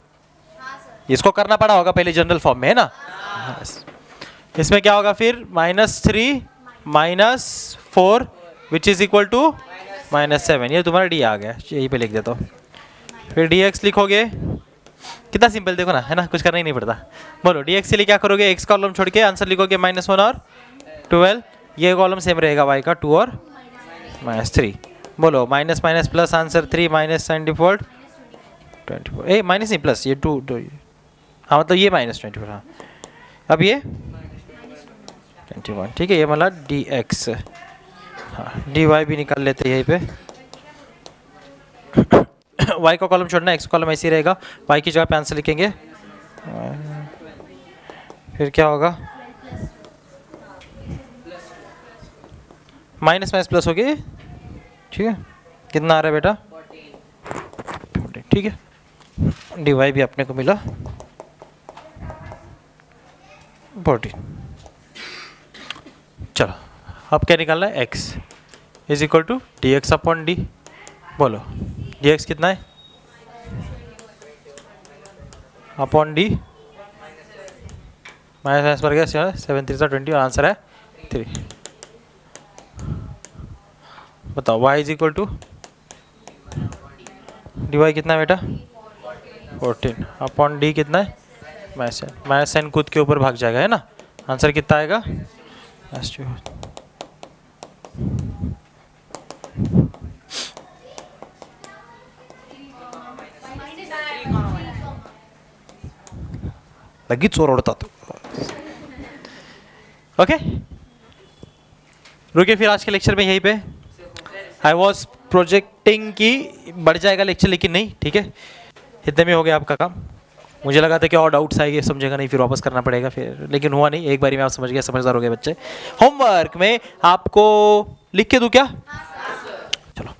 [SPEAKER 1] इसको करना पड़ा होगा पहले जनरल फॉर्म में, है ना. इसमें क्या होगा फिर -3 -4 विच इज इक्वल टू -7। ये तुम्हारा डी आ गया, यहीं पे लिख देता हूँ। फिर dx लिखोगे, कितना सिंपल देखो ना, है ना, कुछ करना ही नहीं पड़ता। बोलो dx के लिए क्या करोगे, x कॉलम छोड़ के आंसर लिखोगे -1 और 12। ये कॉलम सेम रहेगा y का 2 और -3। बोलो माइनस माइनस प्लस आंसर 3 -94 24। ए माइनस नहीं प्लस, ये 2 हाँ मतलब ये -24। हाँ अब ये 21, ठीक है। ये मतलब dx, हाँ dy भी निकाल लेते हैं यहीं पे। y का कॉलम छोड़ना, x कॉलम ऐसे ही रहेगा, y की जगह पे आंसर लिखेंगे। फिर क्या होगा, माइनस माइनस प्लस हो गया, ठीक है। कितना आ रहा है बेटा, 14, ठीक है। dy भी अपने को मिला 14। चलो अब क्या निकालना है, x is equal to dx upon d. बोलो dx कितना है, अपॉन डी माइनस पर गया 7 3 20 और आंसर है 3। बताओ y is equal to dy कितना है बेटा, 14 अपॉन डी कितना है, माइनस साइन खुद के ऊपर भाग जाएगा, है ना। आंसर कितना आएगा, लगेच चोर ओढतात। ओके रुकिए, फिर आज के लेक्चर में यहीं पे आई वॉज प्रोजेक्टिंग कि बढ़ जाएगा लेक्चर, लेकिन नहीं, ठीक है। इतने में हो गया आपका काम। मुझे लगा था कि और डाउट्स आएंगे, समझेगा नहीं, फिर वापस करना पड़ेगा, फिर लेकिन हुआ नहीं। एक बारी में आप समझ गए, समझदार हो गए बच्चे। होमवर्क में आपको लिख के दूं क्या, चलो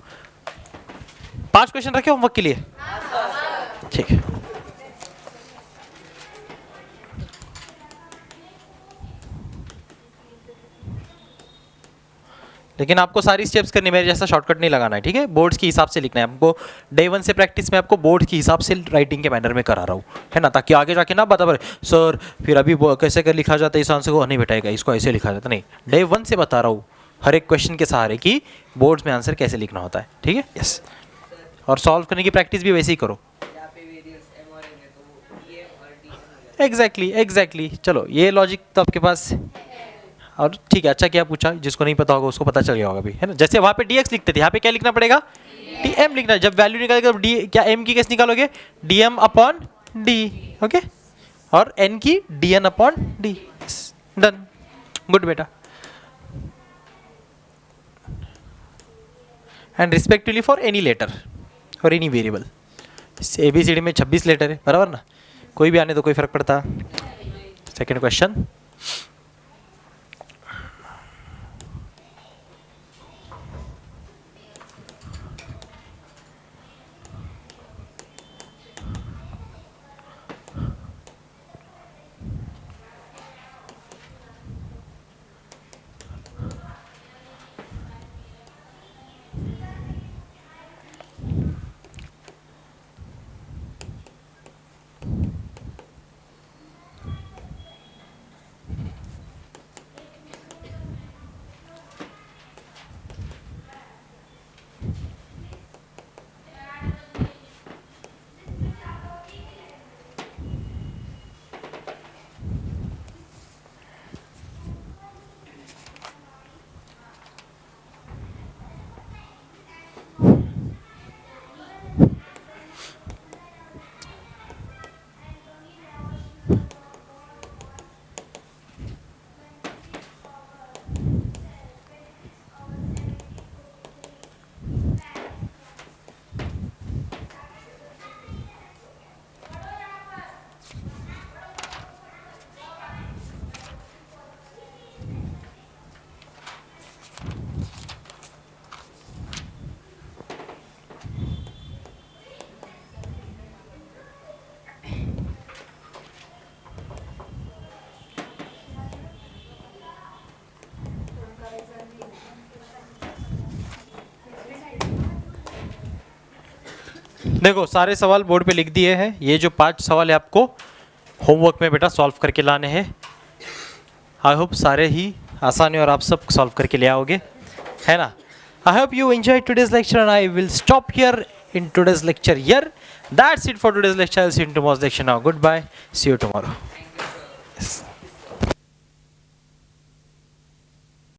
[SPEAKER 1] 5 क्वेश्चन रखे होमवर्क के लिए, ठीक है। लेकिन आपको सारी स्टेप्स करनी, मेरे जैसा शॉर्टकट नहीं लगाना है, ठीक है। बोर्ड्स के हिसाब से लिखना है आपको। डे 1 से प्रैक्टिस में आपको बोर्ड के हिसाब से राइटिंग के मैनर में करा रहा हूँ, है ना, ताकि आगे जाके ना बता सर फिर अभी कैसे कर लिखा जाता है इस आंसर को, नहीं बेटाएगा इसको ऐसे लिखा जाता, नहीं। डे 1 से बता रहा हूँ हर एक क्वेश्चन के सहारे कि बोर्ड्स में आंसर कैसे लिखना होता है, ठीक है। यस, और सॉल्व करने की प्रैक्टिस भी वैसे ही करो। एग्जैक्टली चलो ये लॉजिक तो आपके पास, और ठीक है, अच्छा क्या पूछा, जिसको नहीं पता होगा उसको पता चल गया होगा भी, है ना। जैसे वहाँ पे dx लिखते थे, यहाँ पे क्या लिखना पड़ेगा, dm लिखना। जब वैल्यू निकालेगा तो d क्या m की कैसे निकालोगे, dm अपॉन d, ओके, और n की dn upon d। Done, good बेटा। And respectively for any letter और एनी वेरिएबल। ABCD में 26 लेटर है, बराबर ना, कोई भी आने तो कोई फर्क पड़ता। सेकेंड क्वेश्चन, देखो सारे सवाल बोर्ड पे लिख दिए हैं। ये जो 5 सवाल है आपको होमवर्क में बेटा सॉल्व करके लाने हैं। आई होप सारे ही आसानी और आप सब सॉल्व करके ले आओगे, है ना। I hope you enjoy today's lecture and I will stop here in today's lecture here. That's it for today's lecture. I'll see you in tomorrow's lecture now. Goodbye. See you tomorrow.